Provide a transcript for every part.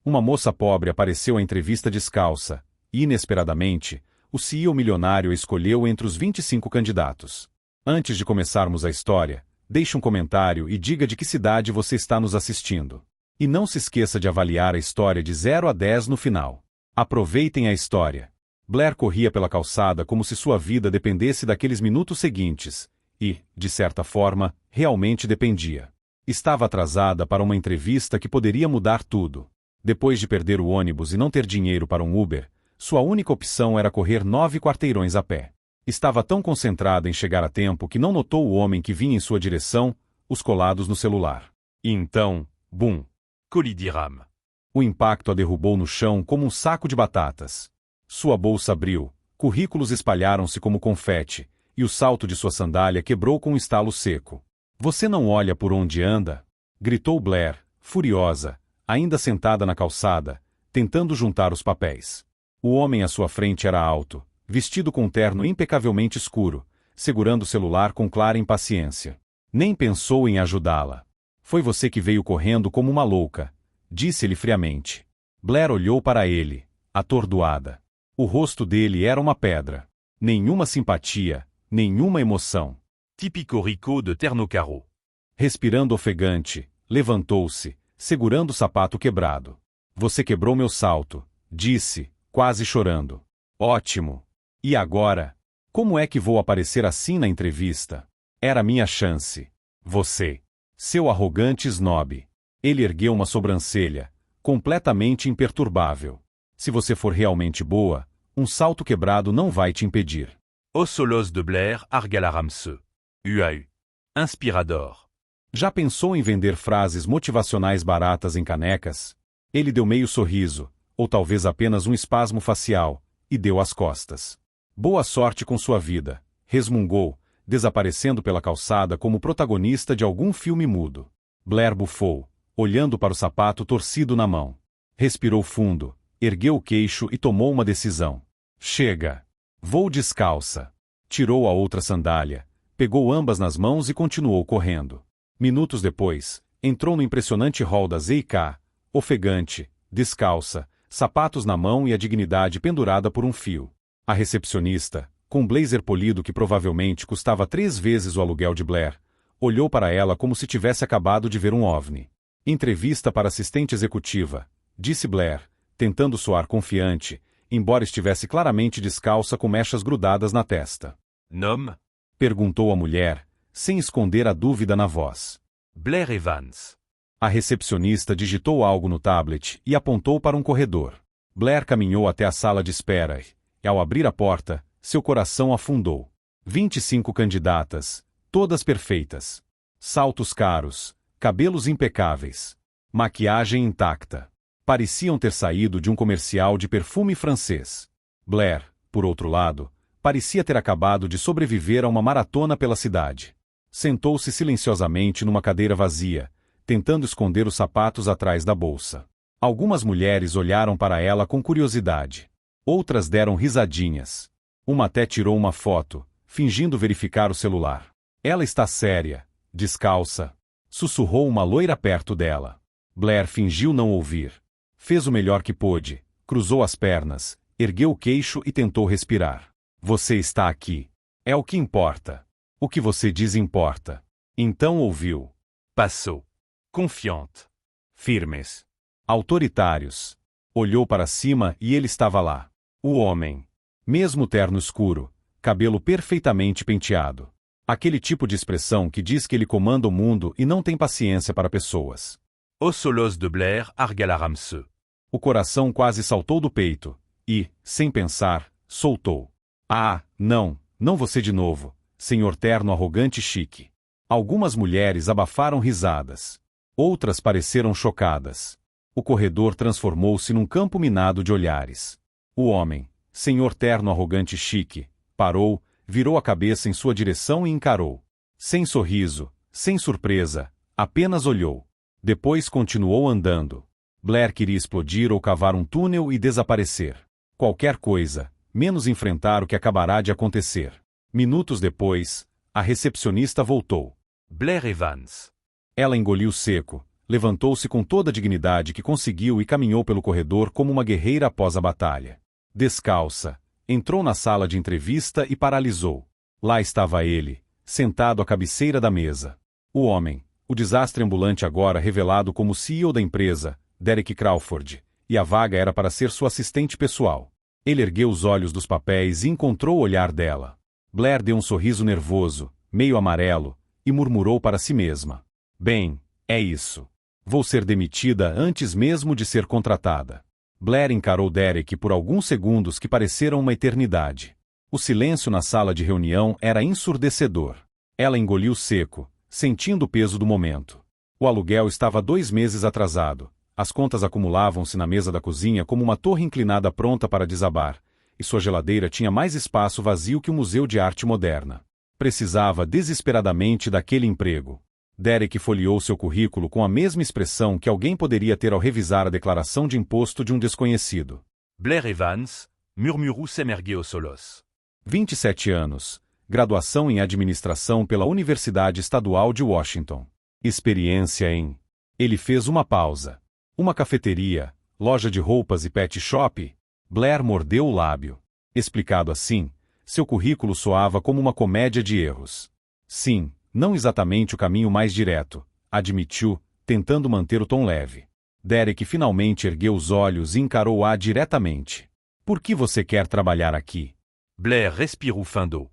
Uma moça pobre apareceu à entrevista descalça, e, inesperadamente, o CEO milionário a escolheu entre os 25 candidatos. Antes de começarmos a história, deixe um comentário e diga de que cidade você está nos assistindo. E não se esqueça de avaliar a história de 0 a 10 no final. Aproveitem a história. Blair corria pela calçada como se sua vida dependesse daqueles minutos seguintes, e, de certa forma, realmente dependia. Estava atrasada para uma entrevista que poderia mudar tudo. Depois de perder o ônibus e não ter dinheiro para um Uber, sua única opção era correr 9 quarteirões a pé. Estava tão concentrada em chegar a tempo que não notou o homem que vinha em sua direção, os colados no celular. E então, bum! Colidiram. O impacto a derrubou no chão como um saco de batatas. Sua bolsa abriu, currículos espalharam-se como confete, e o salto de sua sandália quebrou com um estalo seco. Você não olha por onde anda? Gritou Blair, furiosa, ainda sentada na calçada, tentando juntar os papéis. O homem à sua frente era alto, vestido com um terno impecavelmente escuro, segurando o celular com clara impaciência. Nem pensou em ajudá-la. Foi você que veio correndo como uma louca, disse-lhe friamente. Blair olhou para ele, atordoada. O rosto dele era uma pedra. Nenhuma simpatia, nenhuma emoção. Típico rico de terno carreau. Respirando ofegante, levantou-se, segurando o sapato quebrado. Você quebrou meu salto, disse, quase chorando. Ótimo. E agora? Como é que vou aparecer assim na entrevista? Era minha chance. Você. Seu arrogante snob. Ele ergueu uma sobrancelha, completamente imperturbável. Se você for realmente boa, um salto quebrado não vai te impedir. Au solos de Blair argalaram-se. UAU. Inspirador. Já pensou em vender frases motivacionais baratas em canecas? Ele deu meio sorriso, ou talvez apenas um espasmo facial, e deu as costas. Boa sorte com sua vida, resmungou, desaparecendo pela calçada como protagonista de algum filme mudo. Blair bufou, olhando para o sapato torcido na mão. Respirou fundo, ergueu o queixo e tomou uma decisão. Chega! Vou descalça. Tirou a outra sandália, pegou ambas nas mãos e continuou correndo. Minutos depois, entrou no impressionante hall da ZK, ofegante, descalça, sapatos na mão e a dignidade pendurada por um fio. A recepcionista, com um blazer polido que provavelmente custava 3 vezes o aluguel de Blair, olhou para ela como se tivesse acabado de ver um OVNI. Entrevista para assistente executiva, disse Blair, tentando soar confiante, embora estivesse claramente descalça com mechas grudadas na testa. Nome? Perguntou a mulher, sem esconder a dúvida na voz. Blair Evans. A recepcionista digitou algo no tablet e apontou para um corredor. Blair caminhou até a sala de espera e, ao abrir a porta, seu coração afundou. 25 candidatas, todas perfeitas. Saltos caros, cabelos impecáveis, maquiagem intacta. Pareciam ter saído de um comercial de perfume francês. Blair, por outro lado, parecia ter acabado de sobreviver a uma maratona pela cidade. Sentou-se silenciosamente numa cadeira vazia, tentando esconder os sapatos atrás da bolsa. Algumas mulheres olharam para ela com curiosidade. Outras deram risadinhas. Uma até tirou uma foto, fingindo verificar o celular. Ela está séria, descalça. Sussurrou uma loira perto dela. Blair fingiu não ouvir. Fez o melhor que pôde, cruzou as pernas, ergueu o queixo e tentou respirar. Você está aqui. É o que importa. O que você diz importa. Então ouviu. Passou. Confiante. Firmes. Autoritários. Olhou para cima e ele estava lá. O homem. Mesmo terno escuro, cabelo perfeitamente penteado. Aquele tipo de expressão que diz que ele comanda o mundo e não tem paciência para pessoas. Au solos de Blair argalaram-se. O coração quase saltou do peito, e, sem pensar, soltou. Ah, não você de novo, senhor terno arrogante e chique. Algumas mulheres abafaram risadas. Outras pareceram chocadas. O corredor transformou-se num campo minado de olhares. O homem, senhor terno arrogante e chique, parou, virou a cabeça em sua direção e encarou. Sem sorriso, sem surpresa, apenas olhou. Depois continuou andando. Blair queria explodir ou cavar um túnel e desaparecer. Qualquer coisa, menos enfrentar o que acabará de acontecer. Minutos depois, a recepcionista voltou. Blair Evans. Ela engoliu seco, Levantou-se com toda a dignidade que conseguiu e caminhou pelo corredor como uma guerreira após a batalha. Descalça, entrou na sala de entrevista e paralisou. Lá estava ele, sentado à cabeceira da mesa. O homem, o desastre ambulante agora revelado como CEO da empresa, Derek Crawford, e a vaga era para ser sua assistente pessoal. Ele ergueu os olhos dos papéis e encontrou o olhar dela. Blair deu um sorriso nervoso, meio amarelo, e murmurou para si mesma. Bem, é isso. Vou ser demitida antes mesmo de ser contratada. Blair encarou Derek por alguns segundos que pareceram uma eternidade. O silêncio na sala de reunião era ensurdecedor. Ela engoliu seco, sentindo o peso do momento. O aluguel estava 2 meses atrasado. As contas acumulavam-se na mesa da cozinha como uma torre inclinada pronta para desabar, e sua geladeira tinha mais espaço vazio que um museu de arte moderna. Precisava desesperadamente daquele emprego. Derek folheou seu currículo com a mesma expressão que alguém poderia ter ao revisar a declaração de imposto de um desconhecido. Blair Evans, murmurou Semergueo Solos. 27 anos. Graduação em administração pela Universidade Estadual de Washington. Experiência em... Ele fez uma pausa. Uma cafeteria, loja de roupas e pet shop? Blair mordeu o lábio. Explicado assim, seu currículo soava como uma comédia de erros. Sim, não exatamente o caminho mais direto, admitiu, tentando manter o tom leve. Derek finalmente ergueu os olhos e encarou-a diretamente. Por que você quer trabalhar aqui? Blair respirou fundo.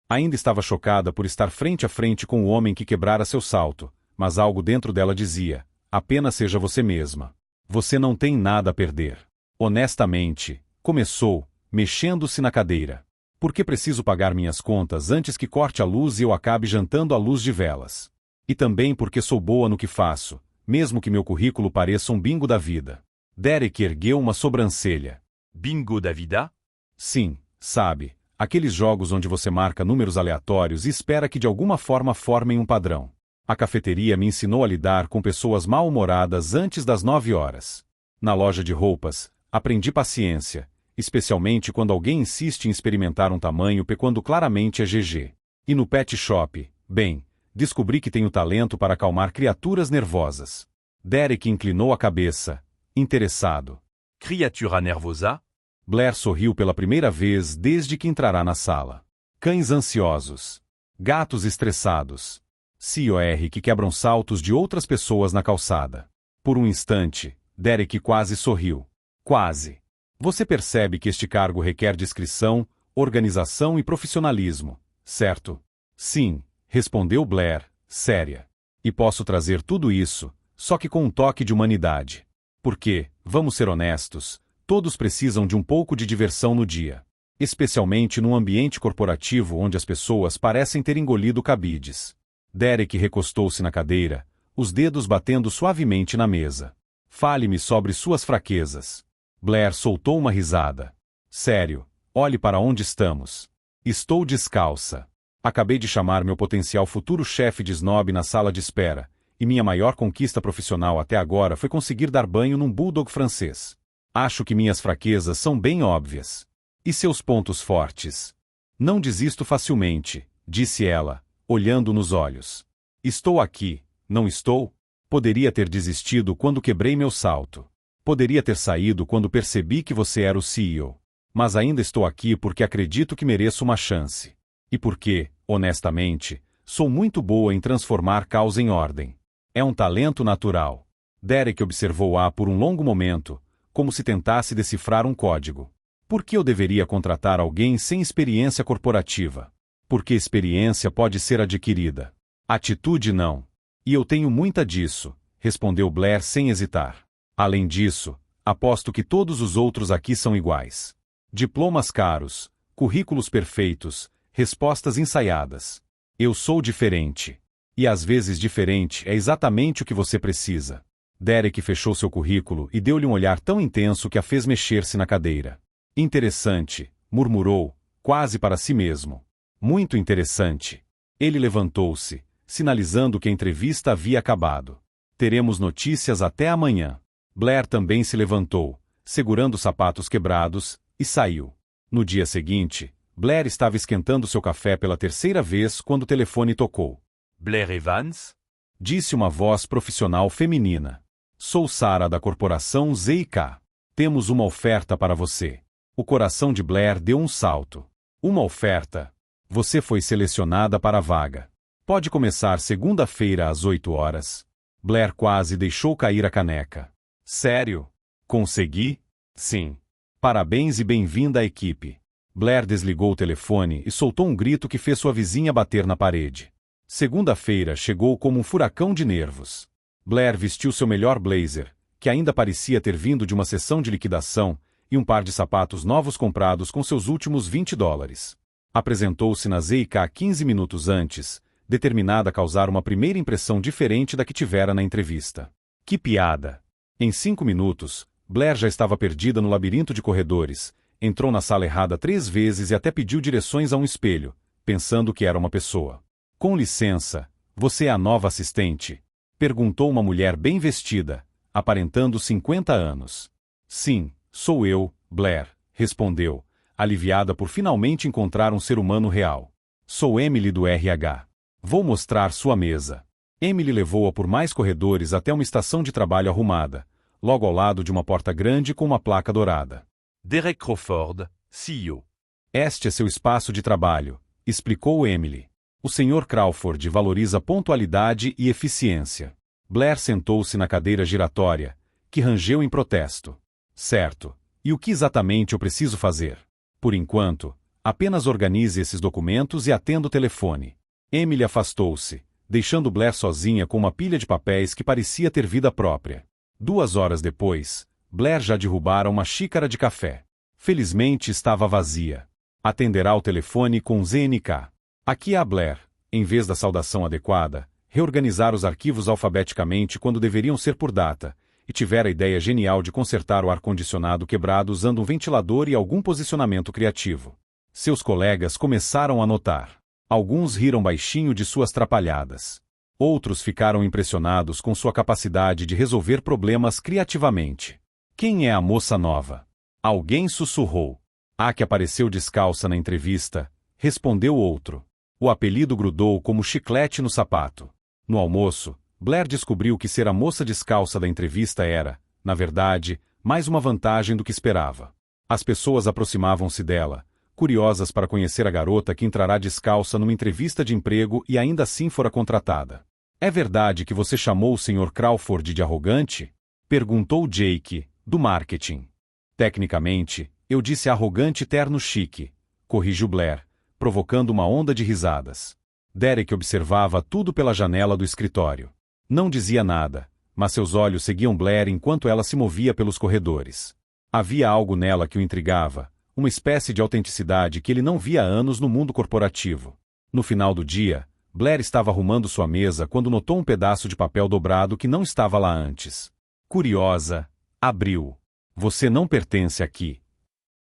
Ainda estava chocada por estar frente a frente com o homem que quebrara seu salto, mas algo dentro dela dizia, apenas seja você mesma. Você não tem nada a perder. Honestamente, começou, mexendo-se na cadeira. Por que preciso pagar minhas contas antes que corte a luz e eu acabe jantando à luz de velas? E também porque sou boa no que faço, mesmo que meu currículo pareça um bingo da vida. Derek ergueu uma sobrancelha. Bingo da vida? Sim, sabe, aqueles jogos onde você marca números aleatórios e espera que de alguma forma formem um padrão. A cafeteria me ensinou a lidar com pessoas mal-humoradas antes das 9 horas. Na loja de roupas, aprendi paciência, especialmente quando alguém insiste em experimentar um tamanho P quando claramente é GG. E no pet shop, bem, descobri que tenho talento para acalmar criaturas nervosas. Derek inclinou a cabeça, interessado. Criatura nervosa? Blair sorriu pela primeira vez desde que entrará na sala. Cães ansiosos. Gatos estressados. COR que quebram saltos de outras pessoas na calçada. Por um instante, Derek quase sorriu. Quase. Você percebe que este cargo requer discrição, organização e profissionalismo, certo? Sim, respondeu Blair, séria. E posso trazer tudo isso, só que com um toque de humanidade. Porque, vamos ser honestos, todos precisam de um pouco de diversão no dia. Especialmente num ambiente corporativo onde as pessoas parecem ter engolido cabides. Derek recostou-se na cadeira, os dedos batendo suavemente na mesa. Fale-me sobre suas fraquezas. Blair soltou uma risada. Sério, olhe para onde estamos. Estou descalça. Acabei de chamar meu potencial futuro chefe de snob na sala de espera, e minha maior conquista profissional até agora foi conseguir dar banho num bulldog francês. Acho que minhas fraquezas são bem óbvias. E seus pontos fortes? Não desisto facilmente, disse ela, olhando nos olhos. Estou aqui, não estou? Poderia ter desistido quando quebrei meu salto. Poderia ter saído quando percebi que você era o CEO. Mas ainda estou aqui porque acredito que mereço uma chance. E porque, honestamente, sou muito boa em transformar caos em ordem. É um talento natural. Derek observou-a por um longo momento, como se tentasse decifrar um código. Por que eu deveria contratar alguém sem experiência corporativa? Porque experiência pode ser adquirida. Atitude não. E eu tenho muita disso, respondeu Blair sem hesitar. Além disso, aposto que todos os outros aqui são iguais. Diplomas caros, currículos perfeitos, respostas ensaiadas. Eu sou diferente. E às vezes diferente é exatamente o que você precisa. Derek fechou seu currículo e deu-lhe um olhar tão intenso que a fez mexer-se na cadeira. Interessante, murmurou, quase para si mesmo. Muito interessante. Ele levantou-se, sinalizando que a entrevista havia acabado. Teremos notícias até amanhã. Blair também se levantou, segurando os sapatos quebrados, e saiu. No dia seguinte, Blair estava esquentando seu café pela terceira vez quando o telefone tocou. Blair Evans? disse uma voz profissional feminina. Sou Sarah da corporação Z&K. Temos uma oferta para você. O coração de Blair deu um salto. Uma oferta? Você foi selecionada para a vaga. Pode começar segunda-feira às 8 horas. Blair quase deixou cair a caneca. Sério? Consegui? Sim. Parabéns e bem-vinda à equipe. Blair desligou o telefone e soltou um grito que fez sua vizinha bater na parede. Segunda-feira chegou como um furacão de nervos. Blair vestiu seu melhor blazer, que ainda parecia ter vindo de uma sessão de liquidação, e um par de sapatos novos comprados com seus últimos $20. Apresentou-se na Z&K 15 minutos antes, determinada a causar uma primeira impressão diferente da que tivera na entrevista. Que piada! Em 5 minutos, Blair já estava perdida no labirinto de corredores, entrou na sala errada 3 vezes e até pediu direções a um espelho, pensando que era uma pessoa. Com licença, você é a nova assistente? Perguntou uma mulher bem vestida, aparentando 50 anos. Sim, sou eu, Blair, respondeu, aliviada por finalmente encontrar um ser humano real. Sou Emily do RH. Vou mostrar sua mesa. Emily levou-a por mais corredores até uma estação de trabalho arrumada, logo ao lado de uma porta grande com uma placa dourada. Derek Crawford, CEO. Este é seu espaço de trabalho, explicou Emily. O Sr. Crawford valoriza pontualidade e eficiência. Blair sentou-se na cadeira giratória, que rangeu em protesto. Certo. E o que exatamente eu preciso fazer? Por enquanto, apenas organize esses documentos e atenda o telefone. Emily afastou-se, deixando Blair sozinha com uma pilha de papéis que parecia ter vida própria. 2 horas depois, Blair já derrubara uma xícara de café. Felizmente estava vazia. Atenderá o telefone com Z&K. Aqui há Blair, em vez da saudação adequada, reorganizar os arquivos alfabeticamente quando deveriam ser por data, e tivera a ideia genial de consertar o ar-condicionado quebrado usando um ventilador e algum posicionamento criativo. Seus colegas começaram a notar. Alguns riram baixinho de suas trapalhadas. Outros ficaram impressionados com sua capacidade de resolver problemas criativamente. Quem é a moça nova? Alguém sussurrou. A que apareceu descalça na entrevista, respondeu outro. O apelido grudou como chiclete no sapato. No almoço, Blair descobriu que ser a moça descalça da entrevista era, na verdade, mais uma vantagem do que esperava. As pessoas aproximavam-se dela, curiosas para conhecer a garota que entrará descalça numa entrevista de emprego e ainda assim fora contratada. É verdade que você chamou o Sr. Crawford de arrogante? Perguntou Jake, do marketing. Tecnicamente, eu disse arrogante terno chique, corrigiu Blair, provocando uma onda de risadas. Derek observava tudo pela janela do escritório. Não dizia nada, mas seus olhos seguiam Blair enquanto ela se movia pelos corredores. Havia algo nela que o intrigava, uma espécie de autenticidade que ele não via há anos no mundo corporativo. No final do dia, Blair estava arrumando sua mesa quando notou um pedaço de papel dobrado que não estava lá antes. Curiosa, abriu. Você não pertence aqui.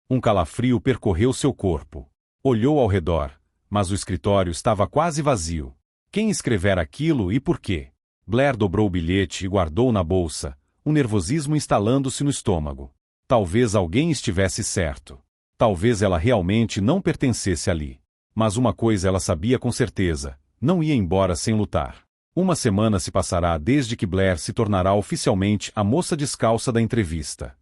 Um calafrio percorreu seu corpo. Olhou ao redor, mas o escritório estava quase vazio. Quem escrevera aquilo e por quê? Blair dobrou o bilhete e guardou na bolsa, um nervosismo instalando-se no estômago. Talvez alguém estivesse certo. Talvez ela realmente não pertencesse ali. Mas uma coisa ela sabia com certeza, não ia embora sem lutar. Uma semana se passará desde que Blair se tornará oficialmente a moça descalça da entrevista.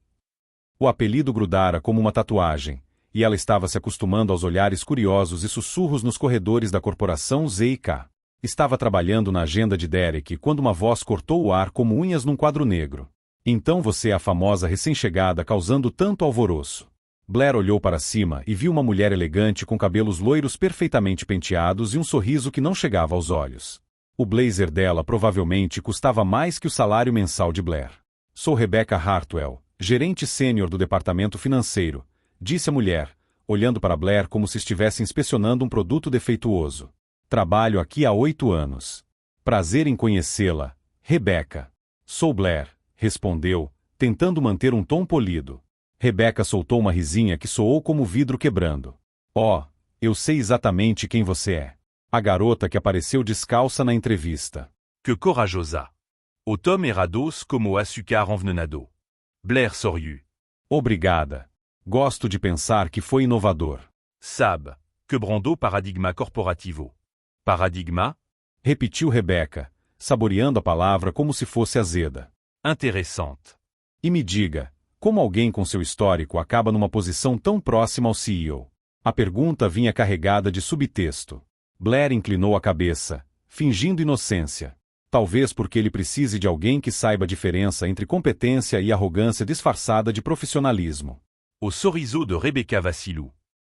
O apelido grudara como uma tatuagem, e ela estava se acostumando aos olhares curiosos e sussurros nos corredores da corporação Z&K. Estava trabalhando na agenda de Derek quando uma voz cortou o ar como unhas num quadro negro. Então você é a famosa recém-chegada causando tanto alvoroço. Blair olhou para cima e viu uma mulher elegante com cabelos loiros perfeitamente penteados e um sorriso que não chegava aos olhos. O blazer dela provavelmente custava mais que o salário mensal de Blair. Sou Rebecca Hartwell, gerente sênior do departamento financeiro, disse a mulher, olhando para Blair como se estivesse inspecionando um produto defeituoso. Trabalho aqui há 8 anos. Prazer em conhecê-la, Rebecca. Sou Blair, respondeu, tentando manter um tom polido. Rebecca soltou uma risinha que soou como vidro quebrando. Oh, eu sei exatamente quem você é. A garota que apareceu descalça na entrevista. Que corajosa. O Tom Erados como açúcar envenenado. Blair Soriu. Obrigada. Gosto de pensar que foi inovador. Sabe, quebrando paradigma corporativo. Paradigma? Repetiu Rebecca, saboreando a palavra como se fosse azeda. Intéressante. E me diga, como alguém com seu histórico acaba numa posição tão próxima ao CEO? A pergunta vinha carregada de subtexto. Blair inclinou a cabeça, fingindo inocência. Talvez porque ele precise de alguém que saiba a diferença entre competência e arrogância disfarçada de profissionalismo. Au sorriso de Rebecca Vassilou.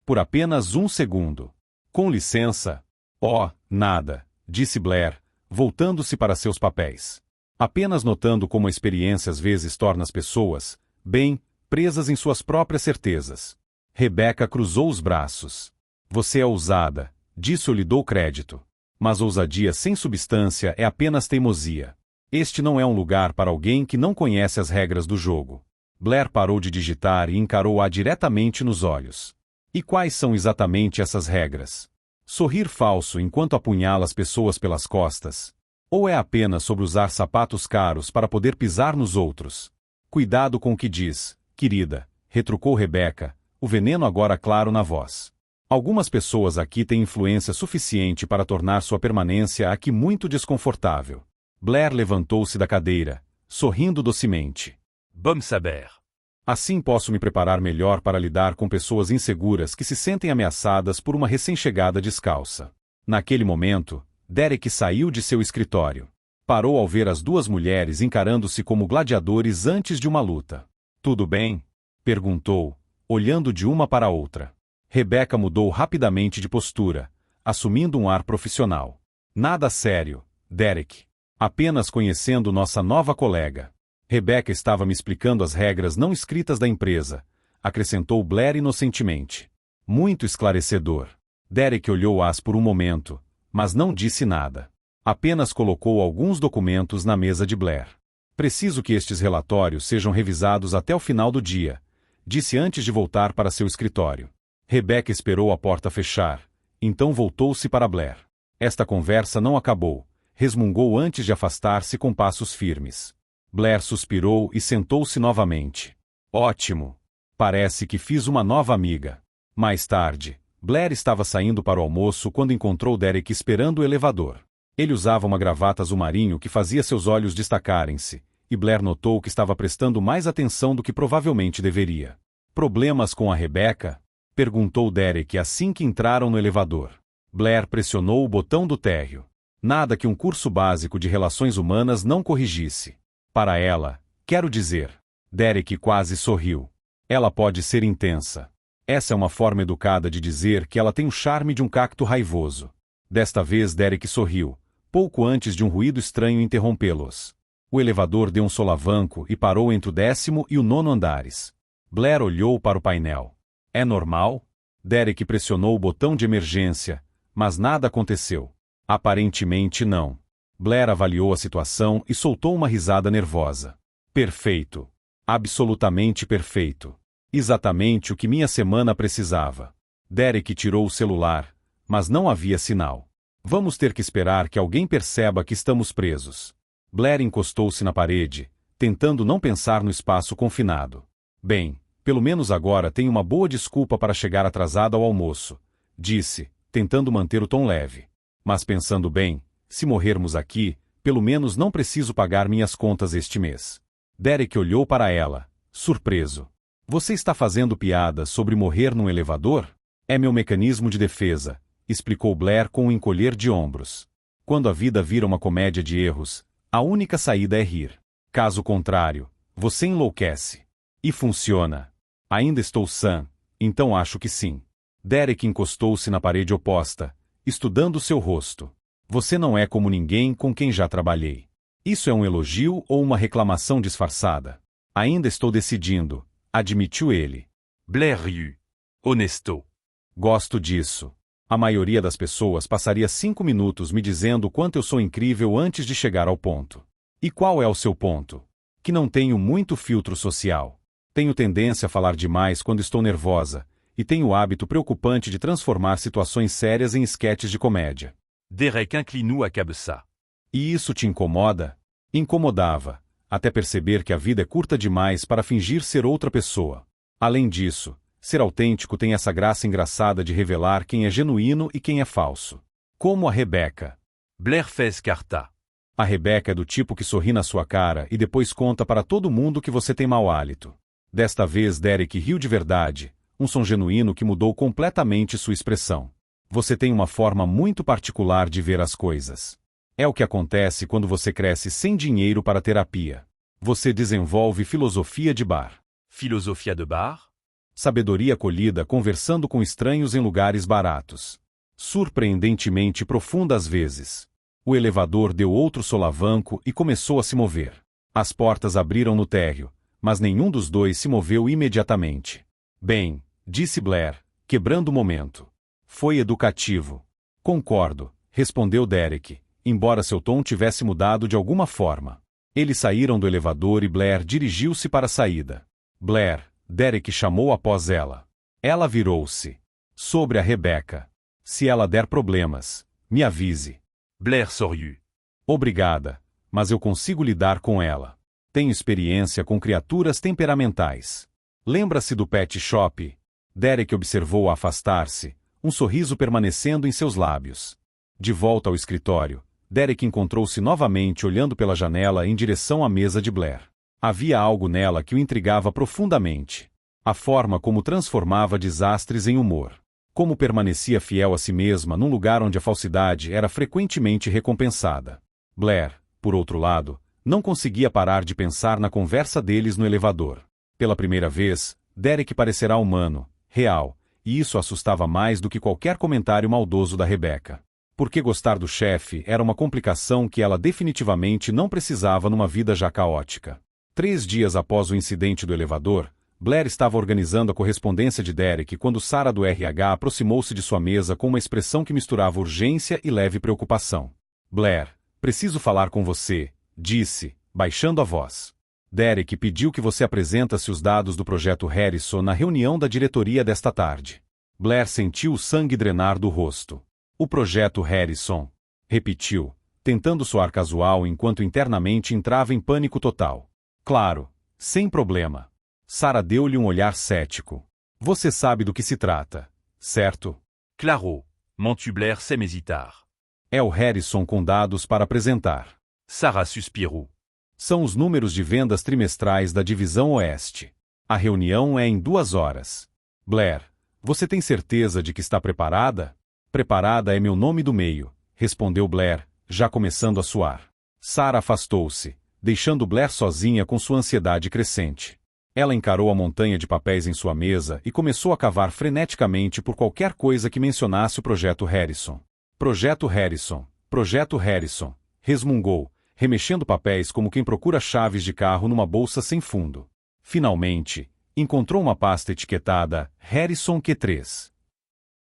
Por apenas um segundo. Com licença. Oh, nada, disse Blair, voltando-se para seus papéis. Apenas notando como a experiência às vezes torna as pessoas, bem, presas em suas próprias certezas. Rebecca cruzou os braços. Você é ousada, disso eu lhe dou crédito. Mas ousadia sem substância é apenas teimosia. Este não é um lugar para alguém que não conhece as regras do jogo. Blair parou de digitar e encarou-a diretamente nos olhos. E quais são exatamente essas regras? Sorrir falso enquanto apunhala as pessoas pelas costas? Ou é apenas sobre usar sapatos caros para poder pisar nos outros? Cuidado com o que diz, querida, retrucou Rebecca, o veneno agora claro na voz. Algumas pessoas aqui têm influência suficiente para tornar sua permanência aqui muito desconfortável. Blair levantou-se da cadeira, sorrindo docemente. Bom saber. Assim posso me preparar melhor para lidar com pessoas inseguras que se sentem ameaçadas por uma recém-chegada descalça. Naquele momento, Derek saiu de seu escritório. Parou ao ver as duas mulheres encarando-se como gladiadores antes de uma luta. Tudo bem? Perguntou, olhando de uma para a outra. Rebecca mudou rapidamente de postura, assumindo um ar profissional. Nada sério, Derek. Apenas conhecendo nossa nova colega. Rebecca estava me explicando as regras não escritas da empresa, acrescentou Blair inocentemente. Muito esclarecedor. Derek olhou-as por um momento, mas não disse nada. Apenas colocou alguns documentos na mesa de Blair. Preciso que estes relatórios sejam revisados até o final do dia, disse antes de voltar para seu escritório. Rebecca esperou a porta fechar, então voltou-se para Blair. Esta conversa não acabou, resmungou antes de afastar-se com passos firmes. Blair suspirou e sentou-se novamente. Ótimo. Parece que fiz uma nova amiga. Mais tarde, Blair estava saindo para o almoço quando encontrou Derek esperando o elevador. Ele usava uma gravata azul marinho que fazia seus olhos destacarem-se, e Blair notou que estava prestando mais atenção do que provavelmente deveria. Problemas com a Rebecca? Perguntou Derek assim que entraram no elevador. Blair pressionou o botão do térreo. Nada que um curso básico de relações humanas não corrigisse. Para ela, quero dizer. Derek quase sorriu. Ela pode ser intensa. Essa é uma forma educada de dizer que ela tem o charme de um cacto raivoso. Desta vez Derek sorriu, pouco antes de um ruído estranho interrompê-los. O elevador deu um solavanco e parou entre o 10º e o 9º andares. Blair olhou para o painel. É normal? Derek pressionou o botão de emergência, mas nada aconteceu. Aparentemente não. Blair avaliou a situação e soltou uma risada nervosa. Perfeito. Absolutamente perfeito. Exatamente o que minha semana precisava. Derek tirou o celular, mas não havia sinal. Vamos ter que esperar que alguém perceba que estamos presos. Blair encostou-se na parede, tentando não pensar no espaço confinado. Bem, pelo menos agora tenho uma boa desculpa para chegar atrasado ao almoço, disse, tentando manter o tom leve. Mas pensando bem, se morrermos aqui, pelo menos não preciso pagar minhas contas este mês. Derek olhou para ela, surpreso. Você está fazendo piada sobre morrer num elevador? É meu mecanismo de defesa, explicou Blair com um encolher de ombros. Quando a vida vira uma comédia de erros, a única saída é rir. Caso contrário, você enlouquece. E funciona. Ainda estou sã, então acho que sim. Derek encostou-se na parede oposta, estudando seu rosto. Você não é como ninguém com quem já trabalhei. Isso é um elogio ou uma reclamação disfarçada? Ainda estou decidindo, admitiu ele. Blair riu. Honesto. Gosto disso. A maioria das pessoas passaria 5 minutos me dizendo o quanto eu sou incrível antes de chegar ao ponto. E qual é o seu ponto? Que não tenho muito filtro social. Tenho tendência a falar demais quando estou nervosa, e tenho o hábito preocupante de transformar situações sérias em esquetes de comédia. Derek inclinou a cabeça. E isso te incomoda? Incomodava, até perceber que a vida é curta demais para fingir ser outra pessoa. Além disso, ser autêntico tem essa graça engraçada de revelar quem é genuíno e quem é falso. Como a Rebecca. Blair fez carta. A Rebecca é do tipo que sorri na sua cara e depois conta para todo mundo que você tem mau hálito. Desta vez Derek riu de verdade, um som genuíno que mudou completamente sua expressão. Você tem uma forma muito particular de ver as coisas. É o que acontece quando você cresce sem dinheiro para terapia. Você desenvolve filosofia de bar. Philosophia de bar? Sabedoria colhida conversando com estranhos em lugares baratos. Surpreendentemente profunda às vezes. O elevador deu outro solavanco e começou a se mover. As portas abriram no térreo, mas nenhum dos dois se moveu imediatamente. Bem, disse Blair, quebrando o momento. Foi educativo. Concordo, respondeu Derek, embora seu tom tivesse mudado de alguma forma. Eles saíram do elevador e Blair dirigiu-se para a saída. Blair, Derek chamou após ela. Ela virou-se. Sobre a Rebecca. Se ela der problemas, me avise. Blair sorriu. Obrigada, mas eu consigo lidar com ela. Tenho experiência com criaturas temperamentais. Lembra-se do pet shop? Derek observou-a afastar-se, um sorriso permanecendo em seus lábios. De volta ao escritório, Derek encontrou-se novamente olhando pela janela em direção à mesa de Blair. Havia algo nela que o intrigava profundamente. A forma como transformava desastres em humor. Como permanecia fiel a si mesma num lugar onde a falsidade era frequentemente recompensada. Blair, por outro lado, não conseguia parar de pensar na conversa deles no elevador. Pela primeira vez, Derek parecerá humano, real, e isso assustava mais do que qualquer comentário maldoso da Rebecca. Porque gostar do chefe era uma complicação que ela definitivamente não precisava numa vida já caótica. 3 dias após o incidente do elevador, Blair estava organizando a correspondência de Derek quando Sarah do RH aproximou-se de sua mesa com uma expressão que misturava urgência e leve preocupação. Blair, preciso falar com você, disse, baixando a voz. Derek pediu que você apresentasse os dados do projeto Harrison na reunião da diretoria desta tarde. Blair sentiu o sangue drenar do rosto. O projeto Harrison, repetiu, tentando soar casual enquanto internamente entrava em pânico total. Claro, sem problema. Sarah deu-lhe um olhar cético. Você sabe do que se trata, certo? Claro, Montu Blair sem hesitar. É o Harrison com dados para apresentar. Sarah suspirou. São os números de vendas trimestrais da Divisão Oeste. A reunião é em 2 horas. Blair, você tem certeza de que está preparada? Preparada é meu nome do meio, respondeu Blair, já começando a suar. Sarah afastou-se, deixando Blair sozinha com sua ansiedade crescente. Ela encarou a montanha de papéis em sua mesa e começou a cavar freneticamente por qualquer coisa que mencionasse o projeto Harrison. Projeto Harrison, projeto Harrison, resmungou, remexendo papéis como quem procura chaves de carro numa bolsa sem fundo. Finalmente, encontrou uma pasta etiquetada Harrison Q3.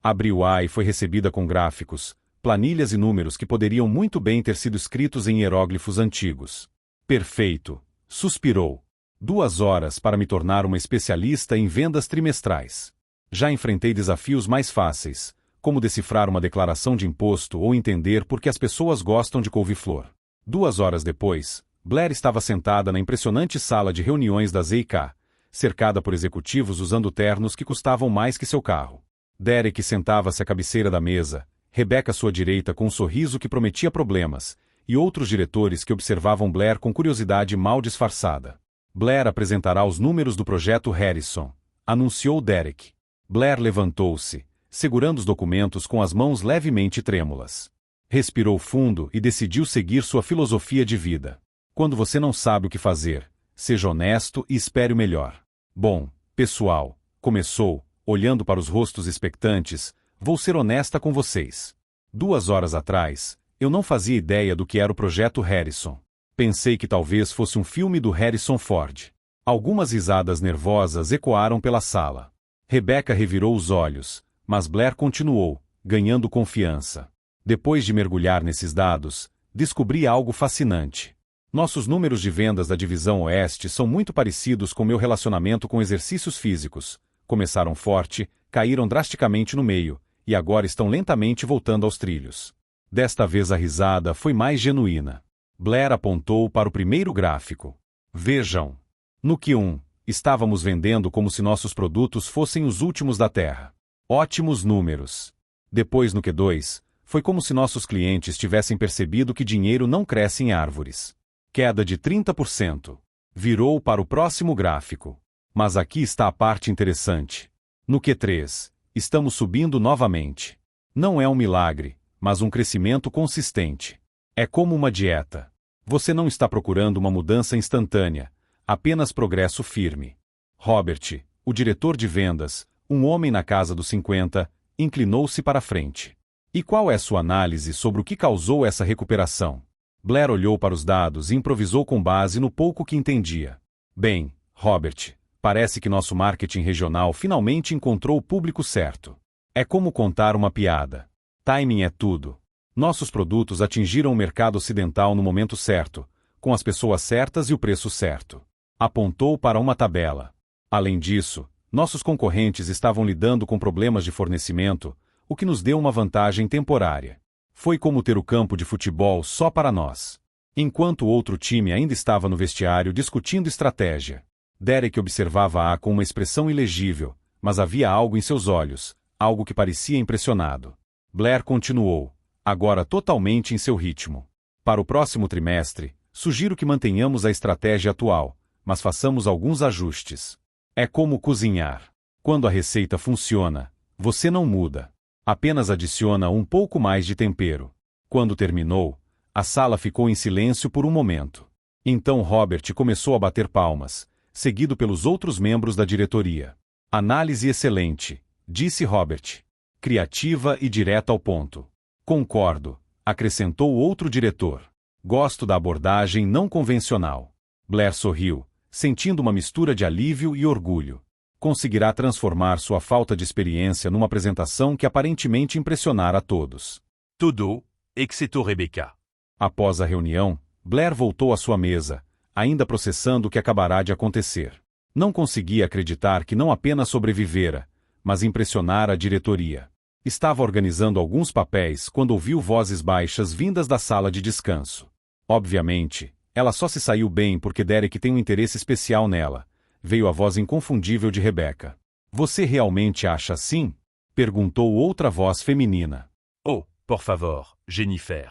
Abriu-a e foi recebida com gráficos, planilhas e números que poderiam muito bem ter sido escritos em hieróglifos antigos. Perfeito, suspirou. 2 horas para me tornar uma especialista em vendas trimestrais. Já enfrentei desafios mais fáceis, como decifrar uma declaração de imposto ou entender por que as pessoas gostam de couve-flor. 2 horas depois, Blair estava sentada na impressionante sala de reuniões da ZK, cercada por executivos usando ternos que custavam mais que seu carro. Derek sentava-se à cabeceira da mesa, Rebecca à sua direita com um sorriso que prometia problemas, e outros diretores que observavam Blair com curiosidade mal disfarçada. Blair apresentará os números do projeto Harrison, anunciou Derek. Blair levantou-se, segurando os documentos com as mãos levemente trêmulas. Respirou fundo e decidiu seguir sua filosofia de vida. Quando você não sabe o que fazer, seja honesto e espere o melhor. Bom, pessoal, começou, olhando para os rostos expectantes, vou ser honesta com vocês. 2 horas atrás, eu não fazia ideia do que era o projeto Harrison. Pensei que talvez fosse um filme do Harrison Ford. Algumas risadas nervosas ecoaram pela sala. Rebecca revirou os olhos, mas Blair continuou, ganhando confiança. Depois de mergulhar nesses dados, descobri algo fascinante. Nossos números de vendas da Divisão Oeste são muito parecidos com meu relacionamento com exercícios físicos. Começaram forte, caíram drasticamente no meio, e agora estão lentamente voltando aos trilhos. Desta vez a risada foi mais genuína. Blair apontou para o primeiro gráfico. Vejam. No Q1, estávamos vendendo como se nossos produtos fossem os últimos da Terra. Ótimos números. Depois no Q2, Foi como se nossos clientes tivessem percebido que dinheiro não cresce em árvores. Queda de 30%. Virou para o próximo gráfico. Mas aqui está a parte interessante. No Q3, estamos subindo novamente. Não é um milagre, mas um crescimento consistente. É como uma dieta. Você não está procurando uma mudança instantânea, apenas progresso firme. Robert, o diretor de vendas, um homem na casa dos 50, inclinou-se para a frente. E qual é sua análise sobre o que causou essa recuperação? Blair olhou para os dados e improvisou com base no pouco que entendia. Bem, Robert, parece que nosso marketing regional finalmente encontrou o público certo. É como contar uma piada. Timing é tudo. Nossos produtos atingiram o mercado ocidental no momento certo, com as pessoas certas e o preço certo. Apontou para uma tabela. Além disso, nossos concorrentes estavam lidando com problemas de fornecimento, o que nos deu uma vantagem temporária. Foi como ter o campo de futebol só para nós. Enquanto o outro time ainda estava no vestiário discutindo estratégia. Derek observava-a com uma expressão ilegível, mas havia algo em seus olhos, algo que parecia impressionado. Blair continuou, agora totalmente em seu ritmo. Para o próximo trimestre, sugiro que mantenhamos a estratégia atual, mas façamos alguns ajustes. É como cozinhar. Quando a receita funciona, você não muda. Apenas adiciona um pouco mais de tempero. Quando terminou, a sala ficou em silêncio por um momento. Então Robert começou a bater palmas, seguido pelos outros membros da diretoria. Análise excelente, disse Robert. Criativa e direta ao ponto. Concordo, acrescentou outro diretor. Gosto da abordagem não convencional. Blair sorriu, sentindo uma mistura de alívio e orgulho. Conseguirá transformar sua falta de experiência numa apresentação que aparentemente impressionara a todos. Todo, exceto Rebecca. Após a reunião, Blair voltou à sua mesa, ainda processando o que acabará de acontecer. Não conseguia acreditar que não apenas sobrevivera, mas impressionara a diretoria. Estava organizando alguns papéis quando ouviu vozes baixas vindas da sala de descanso. Obviamente, ela só se saiu bem porque Derek tem um interesse especial nela. Veio a voz inconfundível de Rebecca. Você realmente acha assim? Perguntou outra voz feminina. Oh, por favor, Jennifer.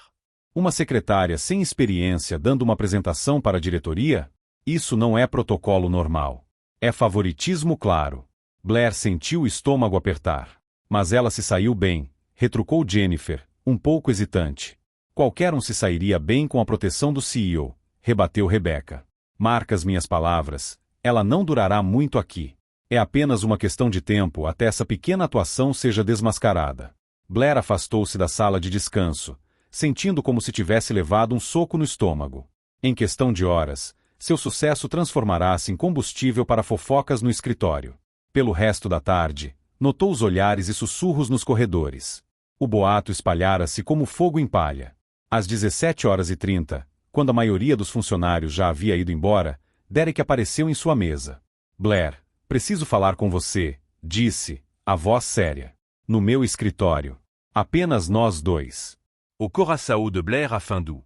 Uma secretária sem experiência dando uma apresentação para a diretoria? Isso não é protocolo normal. É favoritismo claro. Blair sentiu o estômago apertar. Mas ela se saiu bem, retrucou Jennifer, um pouco hesitante. Qualquer um se sairia bem com a proteção do CEO, rebateu Rebecca. Marcas minhas palavras, ela não durará muito aqui. É apenas uma questão de tempo até essa pequena atuação seja desmascarada. Blair afastou-se da sala de descanso, sentindo como se tivesse levado um soco no estômago. Em questão de horas, seu sucesso transformará-se em combustível para fofocas no escritório. Pelo resto da tarde, notou os olhares e sussurros nos corredores. O boato espalhara-se como fogo em palha. Às 17h30, quando a maioria dos funcionários já havia ido embora, Derek apareceu em sua mesa. Blair, preciso falar com você, disse, a voz séria. No meu escritório. Apenas nós dois. Au Curaçao de Blair à Findou.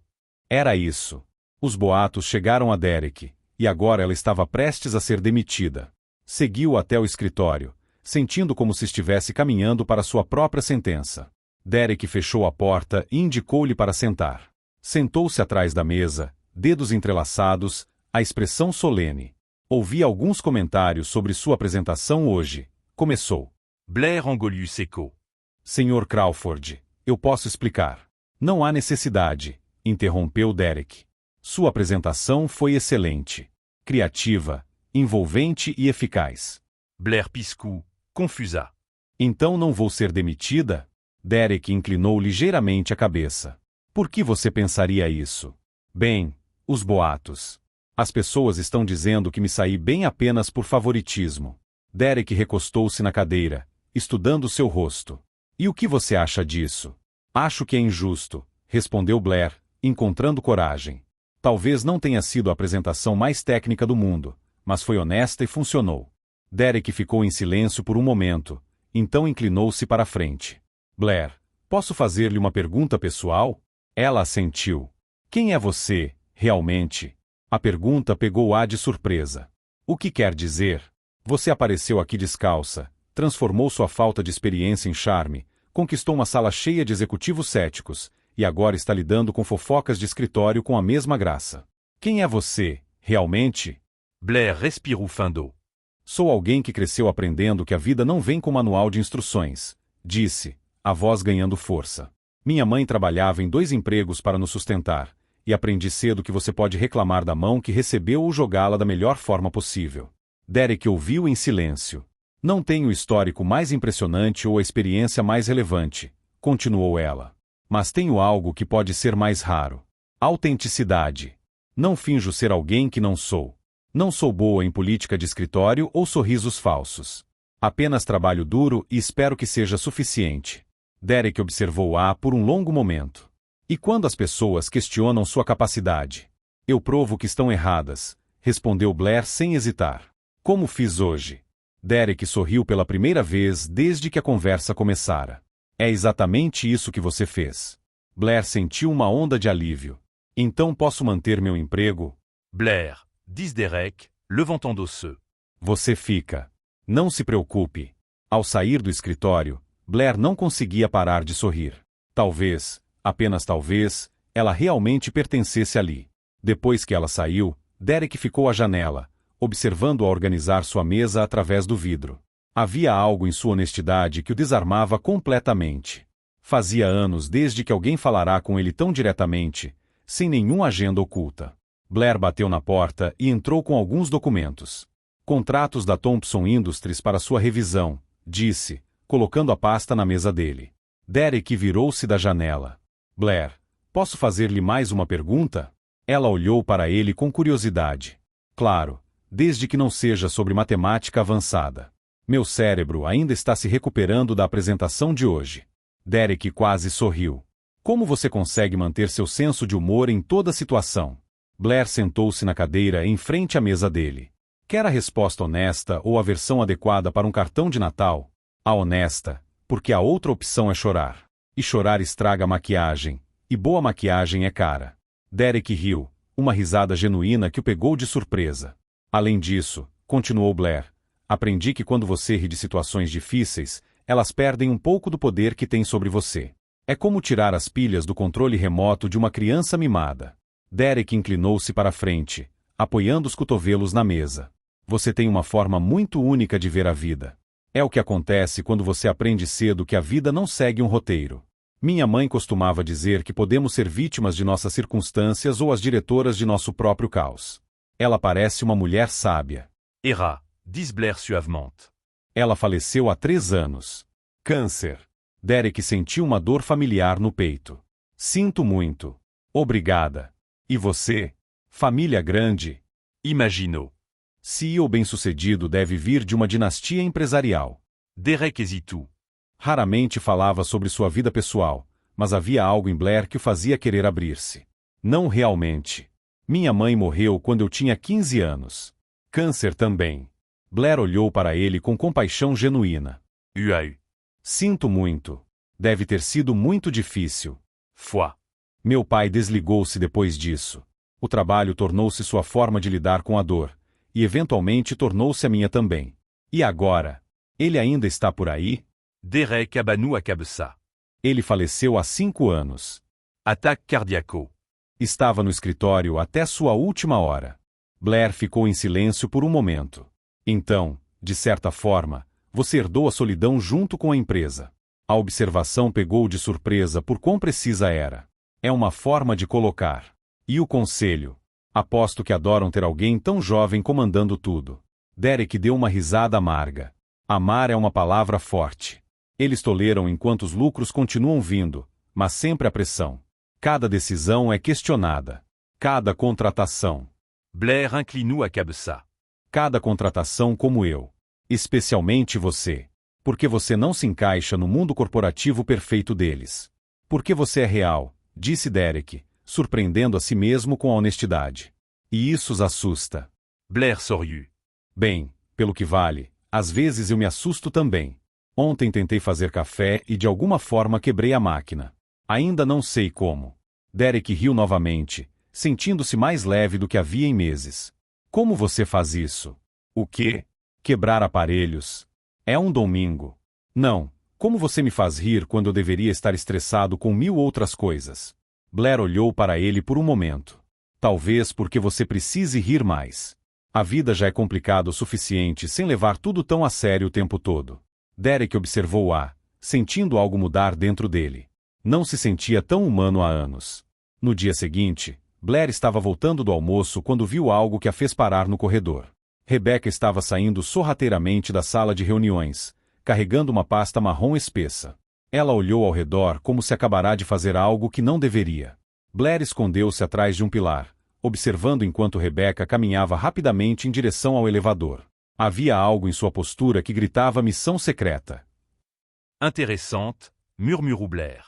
Era isso. Os boatos chegaram a Derek, e agora ela estava prestes a ser demitida. Seguiu até o escritório, sentindo como se estivesse caminhando para sua própria sentença. Derek fechou a porta e indicou-lhe para sentar. Sentou-se atrás da mesa, dedos entrelaçados, a expressão solene. Ouvi alguns comentários sobre sua apresentação hoje. Começou. Blair engoliu seco. Sr. Crawford, eu posso explicar. Não há necessidade, interrompeu Derek. Sua apresentação foi excelente. Criativa, envolvente e eficaz. Blair piscou, confusa. Então não vou ser demitida? Derek inclinou ligeiramente a cabeça. Por que você pensaria isso? Bem, os boatos. As pessoas estão dizendo que me saí bem apenas por favoritismo. Derek recostou-se na cadeira, estudando seu rosto. E o que você acha disso? Acho que é injusto, respondeu Blair, encontrando coragem. Talvez não tenha sido a apresentação mais técnica do mundo, mas foi honesta e funcionou. Derek ficou em silêncio por um momento, então inclinou-se para a frente. Blair, posso fazer-lhe uma pergunta pessoal? Ela assentiu. Quem é você, realmente? A pergunta pegou-a de surpresa. O que quer dizer? Você apareceu aqui descalça, transformou sua falta de experiência em charme, Conquistou uma sala cheia de executivos céticos, e agora está lidando com fofocas de escritório com a mesma graça. Quem é você, realmente? Blair respirou fundo. Sou alguém que cresceu aprendendo que a vida não vem com manual de instruções, disse, a voz ganhando força. Minha mãe trabalhava em 2 empregos para nos sustentar, e aprendi cedo que você pode reclamar da mão que recebeu ou jogá-la da melhor forma possível. Derek ouviu em silêncio. Não tenho o histórico mais impressionante ou a experiência mais relevante, continuou ela. Mas tenho algo que pode ser mais raro. Autenticidade. Não finjo ser alguém que não sou. Não sou boa em política de escritório ou sorrisos falsos. Apenas trabalho duro e espero que seja suficiente. Derek observou-a por um longo momento. E quando as pessoas questionam sua capacidade? Eu provo que estão erradas, respondeu Blair sem hesitar. Como fiz hoje? Derek sorriu pela primeira vez desde que a conversa começara. É exatamente isso que você fez. Blair sentiu uma onda de alívio. Então posso manter meu emprego? Blair, disse Derek, levantant osseux. Você fica. Não se preocupe. Ao sair do escritório, Blair não conseguia parar de sorrir. Talvez, apenas talvez, ela realmente pertencesse ali. Depois que ela saiu, Derek ficou à janela, observando-a organizar sua mesa através do vidro. Havia algo em sua honestidade que o desarmava completamente. Fazia anos desde que alguém falara com ele tão diretamente, sem nenhuma agenda oculta. Blair bateu na porta e entrou com alguns documentos. Contratos da Thompson Industries para sua revisão, disse, colocando a pasta na mesa dele. Derek virou-se da janela. Blair, posso fazer-lhe mais uma pergunta? Ela olhou para ele com curiosidade. Claro, desde que não seja sobre matemática avançada. Meu cérebro ainda está se recuperando da apresentação de hoje. Derek quase sorriu. Como você consegue manter seu senso de humor em toda situação? Blair sentou-se na cadeira em frente à mesa dele. Quer a resposta honesta ou a versão adequada para um cartão de Natal? A honesta, porque a outra opção é chorar. E chorar estraga a maquiagem, e boa maquiagem é cara. Derek riu, uma risada genuína que o pegou de surpresa. Além disso, continuou Blair, aprendi que quando você ri de situações difíceis, elas perdem um pouco do poder que têm sobre você. É como tirar as pilhas do controle remoto de uma criança mimada. Derek inclinou-se para a frente, apoiando os cotovelos na mesa. Você tem uma forma muito única de ver a vida. É o que acontece quando você aprende cedo que a vida não segue um roteiro. Minha mãe costumava dizer que podemos ser vítimas de nossas circunstâncias ou as diretoras de nosso próprio caos. Ela parece uma mulher sábia. Era, disse Blair suavement. Ela faleceu há 3 anos. Câncer. Derek sentiu uma dor familiar no peito. Sinto muito. Obrigada. E você? Família grande? Imaginou. CEO bem-sucedido deve vir de uma dinastia empresarial. Derek hésitou. Raramente falava sobre sua vida pessoal, mas havia algo em Blair que o fazia querer abrir-se. Não realmente. Minha mãe morreu quando eu tinha 15 anos. Câncer também. Blair olhou para ele com compaixão genuína. UAU. Sinto muito. Deve ter sido muito difícil. Foi. Meu pai desligou-se depois disso. O trabalho tornou-se sua forma de lidar com a dor, e eventualmente tornou-se a minha também. E agora? Ele ainda está por aí? Derek abanou a cabeça. Ele faleceu há 5 anos. Ataque cardíaco. Estava no escritório até sua última hora. Blair ficou em silêncio por um momento. Então, de certa forma, você herdou a solidão junto com a empresa. A observação pegou-o de surpresa por quão precisa era. É uma forma de colocar. E o conselho? Aposto que adoram ter alguém tão jovem comandando tudo. Derek deu uma risada amarga. Amar é uma palavra forte. Eles toleram enquanto os lucros continuam vindo, mas sempre a pressão. Cada decisão é questionada. Cada contratação. Blair inclinou a cabeça. Cada contratação como eu. Especialmente você. Porque você não se encaixa no mundo corporativo perfeito deles. Porque você é real, disse Derek, surpreendendo a si mesmo com a honestidade. E isso os assusta. Blair sorriu. Bem, pelo que vale, às vezes eu me assusto também. Ontem tentei fazer café e de alguma forma quebrei a máquina. Ainda não sei como. Derek riu novamente, sentindo-se mais leve do que havia em meses. Como você faz isso? O quê? Quebrar aparelhos. É um domingo. Não, Como você me faz rir quando eu deveria estar estressado com 1000 outras coisas? Blair olhou para ele por um momento. Talvez porque você precise rir mais. A vida já é complicada o suficiente sem levar tudo tão a sério o tempo todo. Derek observou-a, sentindo algo mudar dentro dele. Não se sentia tão humano há anos. No dia seguinte, Blair estava voltando do almoço quando viu algo que a fez parar no corredor. Rebecca estava saindo sorrateiramente da sala de reuniões, carregando uma pasta marrom espessa. Ela olhou ao redor como se acabará de fazer algo que não deveria. Blair escondeu-se atrás de um pilar, observando enquanto Rebecca caminhava rapidamente em direção ao elevador. Havia algo em sua postura que gritava missão secreta. Intéressante, murmurou Blair.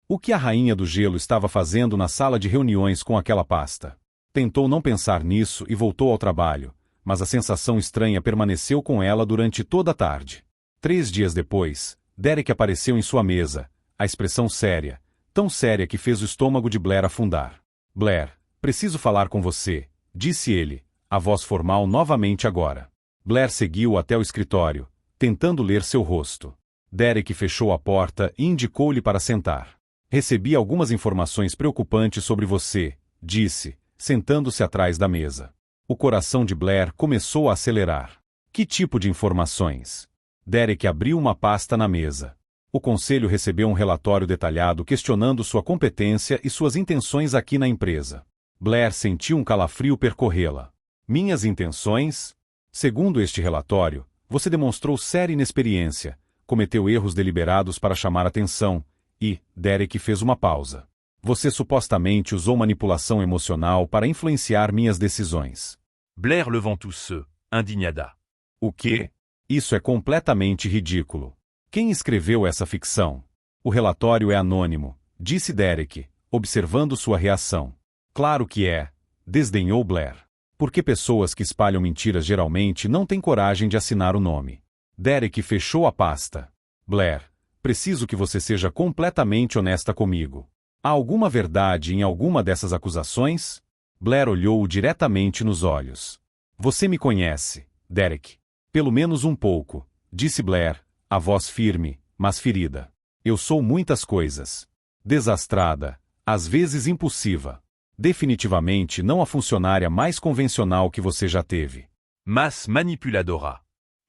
O que a rainha do gelo estava fazendo na sala de reuniões com aquela pasta? Tentou não pensar nisso e voltou ao trabalho, mas a sensação estranha permaneceu com ela durante toda a tarde. 3 dias depois, Derek apareceu em sua mesa, a expressão séria, tão séria que fez o estômago de Blair afundar. Blair, preciso falar com você, disse ele, a voz formal novamente agora. Blair seguiu até o escritório, tentando ler seu rosto. Derek fechou a porta e indicou-lhe para sentar. Recebi algumas informações preocupantes sobre você, disse, sentando-se atrás da mesa. O coração de Blair começou a acelerar. Que tipo de informações? Derek abriu uma pasta na mesa. O conselho recebeu um relatório detalhado questionando sua competência e suas intenções aqui na empresa. Blair sentiu um calafrio percorrê-la. Minhas intenções? Segundo este relatório, você demonstrou séria inexperiência, cometeu erros deliberados para chamar atenção, e, Derek fez uma pausa. Você supostamente usou manipulação emocional para influenciar minhas decisões. Blair levant-se, indignada. O quê? Isso é completamente ridículo. Quem escreveu essa ficção? O relatório é anônimo, disse Derek, observando sua reação. Claro que é, desdenhou Blair. Porque pessoas que espalham mentiras geralmente não têm coragem de assinar o nome. Derek fechou a pasta. Blair, preciso que você seja completamente honesta comigo. Há alguma verdade em alguma dessas acusações? Blair olhou-o diretamente nos olhos. Você me conhece, Derek. Pelo menos um pouco, disse Blair, a voz firme, mas ferida. Eu sou muitas coisas. Desastrada, às vezes impulsiva. Definitivamente não a funcionária mais convencional que você já teve. Mas manipuladora.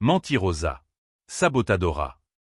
Mentirosa. Sabotadora.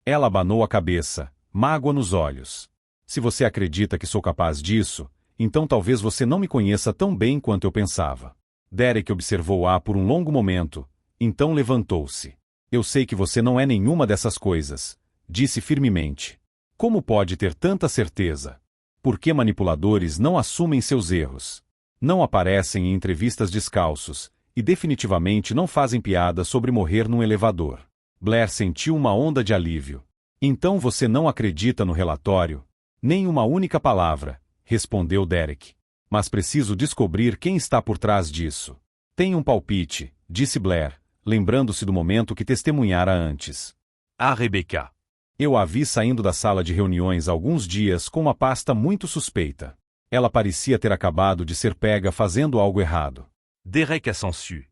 Ela abanou a cabeça, mágoa nos olhos. Se você acredita que sou capaz disso, então talvez você não me conheça tão bem quanto eu pensava. Derek observou-a por um longo momento, então levantou-se. Eu sei que você não é nenhuma dessas coisas, disse firmemente. Como pode ter tanta certeza? Por que manipuladores não assumem seus erros? Não aparecem em entrevistas descalços, e definitivamente não fazem piada sobre morrer num elevador. Blair sentiu uma onda de alívio. Então você não acredita no relatório? Nem uma única palavra, respondeu Derek. Mas preciso descobrir quem está por trás disso. Tenho um palpite, disse Blair, lembrando-se do momento que testemunhara antes. Ah, Rebecca. Eu a vi saindo da sala de reuniões há alguns dias com uma pasta muito suspeita. Ela parecia ter acabado de ser pega fazendo algo errado. Derek a sensu.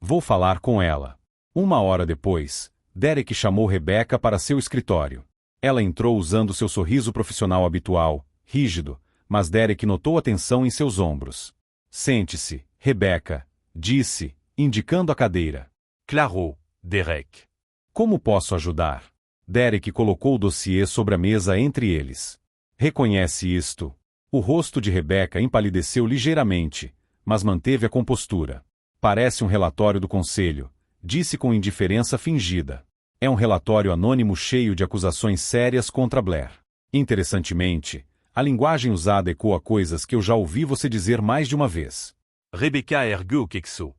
Vou falar com ela. 1 hora depois, Derek chamou Rebecca para seu escritório. Ela entrou usando seu sorriso profissional habitual, rígido, mas Derek notou a tensão em seus ombros. Sente-se, Rebecca, disse, indicando a cadeira. Claro, Derek. Como posso ajudar? Derek colocou o dossiê sobre a mesa entre eles. Reconhece isto? O rosto de Rebecca empalideceu ligeiramente, mas manteve a compostura. Parece um relatório do conselho, disse com indiferença fingida. É um relatório anônimo cheio de acusações sérias contra Blair. Interessantemente, a linguagem usada ecoa coisas que eu já ouvi você dizer mais de uma vez. Rebecca ergueu o queixo.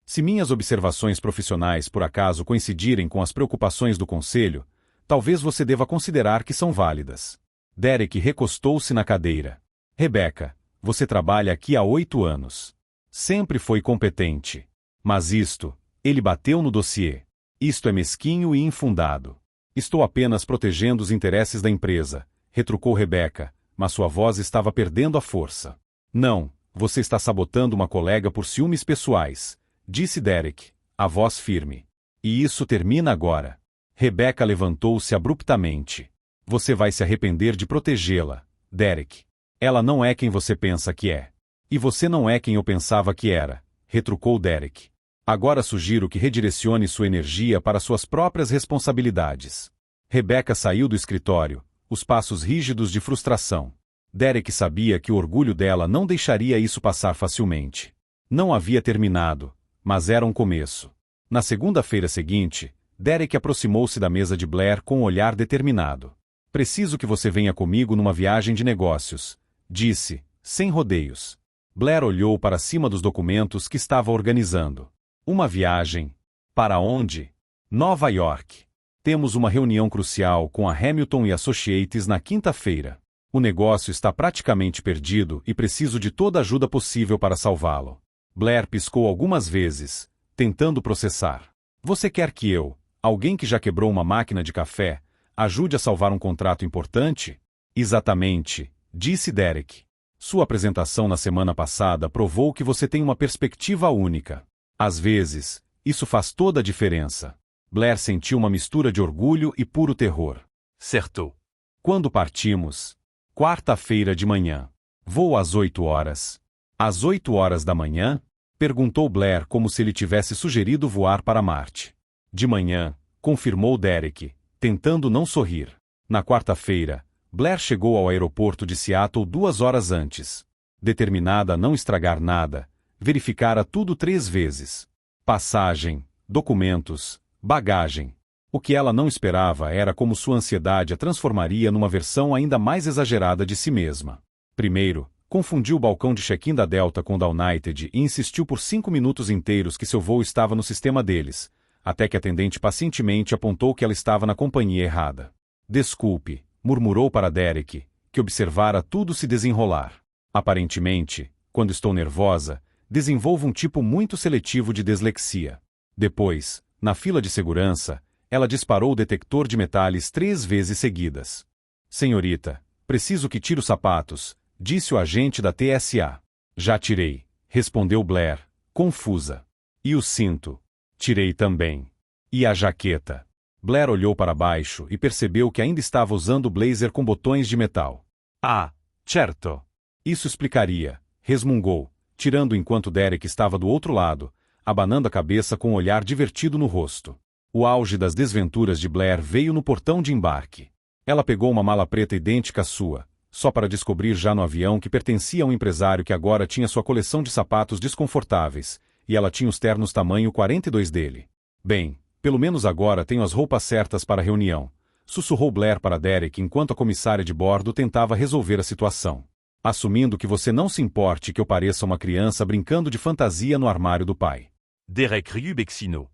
Se minhas observações profissionais por acaso coincidirem com as preocupações do conselho, talvez você deva considerar que são válidas. Derek recostou-se na cadeira. Rebecca, você trabalha aqui há 8 anos. Sempre foi competente. Mas isto, ele bateu no dossiê. Isto é mesquinho e infundado. Estou apenas protegendo os interesses da empresa, retrucou Rebecca, mas sua voz estava perdendo a força. Não, você está sabotando uma colega por ciúmes pessoais, disse Derek, a voz firme. E isso termina agora. Rebecca levantou-se abruptamente. Você vai se arrepender de protegê-la, Derek. Ela não é quem você pensa que é. E você não é quem eu pensava que era, retrucou Derek. Agora sugiro que redirecione sua energia para suas próprias responsabilidades. Rebecca saiu do escritório, os passos rígidos de frustração. Derek sabia que o orgulho dela não deixaria isso passar facilmente. Não havia terminado, mas era um começo. Na segunda-feira seguinte, Derek aproximou-se da mesa de Blair com um olhar determinado. Preciso que você venha comigo numa viagem de negócios, disse, sem rodeios. Blair olhou para cima dos documentos que estava organizando. Uma viagem? Para onde? Nova York. Temos uma reunião crucial com a Hamilton Associates na quinta-feira. O negócio está praticamente perdido e preciso de toda a ajuda possível para salvá-lo. Blair piscou algumas vezes, tentando processar. Você quer que eu, alguém que já quebrou uma máquina de café, ajude a salvar um contrato importante? Exatamente, disse Derek. Sua apresentação na semana passada provou que você tem uma perspectiva única. Às vezes, isso faz toda a diferença. Blair sentiu uma mistura de orgulho e puro terror. Certo. Quando partimos? Quarta-feira de manhã. Voo às 8 horas. Às 8 horas da manhã? Perguntou Blair como se ele tivesse sugerido voar para Marte. De manhã, confirmou Derek, tentando não sorrir. Na quarta-feira, Blair chegou ao aeroporto de Seattle 2 horas antes. Determinada a não estragar nada, verificara tudo 3 vezes. Passagem, documentos, bagagem. O que ela não esperava era como sua ansiedade a transformaria numa versão ainda mais exagerada de si mesma. Primeiro, confundiu o balcão de check-in da Delta com o da United e insistiu por 5 minutos inteiros que seu voo estava no sistema deles, até que a atendente pacientemente apontou que ela estava na companhia errada. Desculpe, murmurou para Derek, que observara tudo se desenrolar. Aparentemente, quando estou nervosa, desenvolvo um tipo muito seletivo de dislexia. Depois, na fila de segurança, ela disparou o detector de metais 3 vezes seguidas. Senhorita, preciso que tire os sapatos, disse o agente da TSA. Já tirei, respondeu Blair, confusa. E o cinto? Tirei também. E a jaqueta? Blair olhou para baixo e percebeu que ainda estava usando o blazer com botões de metal. Ah, certo. Isso explicaria, resmungou, tirando enquanto Derek estava do outro lado, abanando a cabeça com um olhar divertido no rosto. O auge das desventuras de Blair veio no portão de embarque. Ela pegou uma mala preta idêntica à sua, só para descobrir já no avião que pertencia a um empresário que agora tinha sua coleção de sapatos desconfortáveis, e ela tinha os ternos tamanho 42 dele. Bem, pelo menos agora tenho as roupas certas para a reunião, sussurrou Blair para Derek enquanto a comissária de bordo tentava resolver a situação. Assumindo que você não se importe que eu pareça uma criança brincando de fantasia no armário do pai. Derek Ryubexino.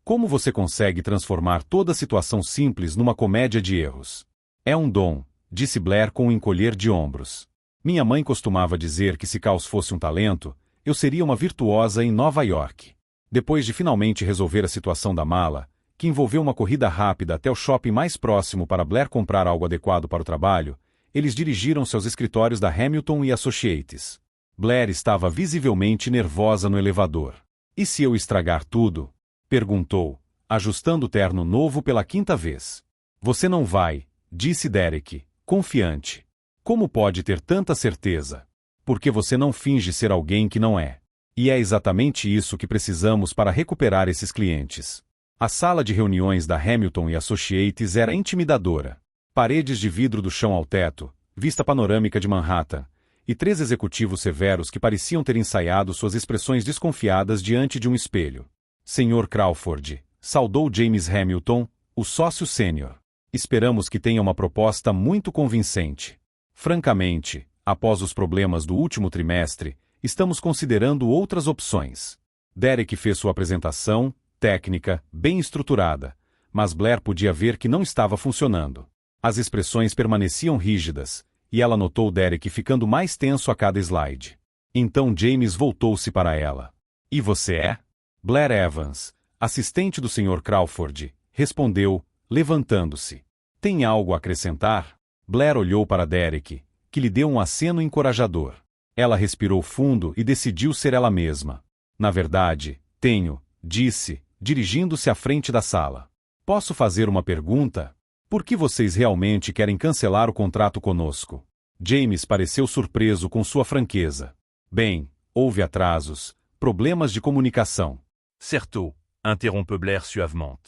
Como você consegue transformar toda a situação simples numa comédia de erros? É um dom, disse Blair com um encolher de ombros. Minha mãe costumava dizer que se caos fosse um talento, eu seria uma virtuosa em Nova York. Depois de finalmente resolver a situação da mala, que envolveu uma corrida rápida até o shopping mais próximo para Blair comprar algo adequado para o trabalho, eles dirigiram-se aos escritórios da Hamilton Associates. Blair estava visivelmente nervosa no elevador. E se eu estragar tudo? Perguntou, ajustando o terno novo pela 5ª vez. Você não vai, disse Derek, confiante. Como pode ter tanta certeza? Porque você não finge ser alguém que não é. E é exatamente isso que precisamos para recuperar esses clientes. A sala de reuniões da Hamilton Associates era intimidadora. Paredes de vidro do chão ao teto, vista panorâmica de Manhattan, e 3 executivos severos que pareciam ter ensaiado suas expressões desconfiadas diante de um espelho. Sr. Crawford, saudou James Hamilton, o sócio sênior. Esperamos que tenha uma proposta muito convincente. Francamente, após os problemas do último trimestre, estamos considerando outras opções. Derek fez sua apresentação, técnica, bem estruturada, mas Blair podia ver que não estava funcionando. As expressões permaneciam rígidas, e ela notou Derek ficando mais tenso a cada slide. Então James voltou-se para ela. E você é? Blair Evans, assistente do Sr. Crawford, respondeu, levantando-se. Tem algo a acrescentar? Blair olhou para Derek, que lhe deu um aceno encorajador. Ela respirou fundo e decidiu ser ela mesma. Na verdade, tenho, disse, dirigindo-se à frente da sala. Posso fazer uma pergunta? Por que vocês realmente querem cancelar o contrato conosco? James pareceu surpreso com sua franqueza. Bem, houve atrasos, problemas de comunicação. Certo, interrompeu Blair suavement.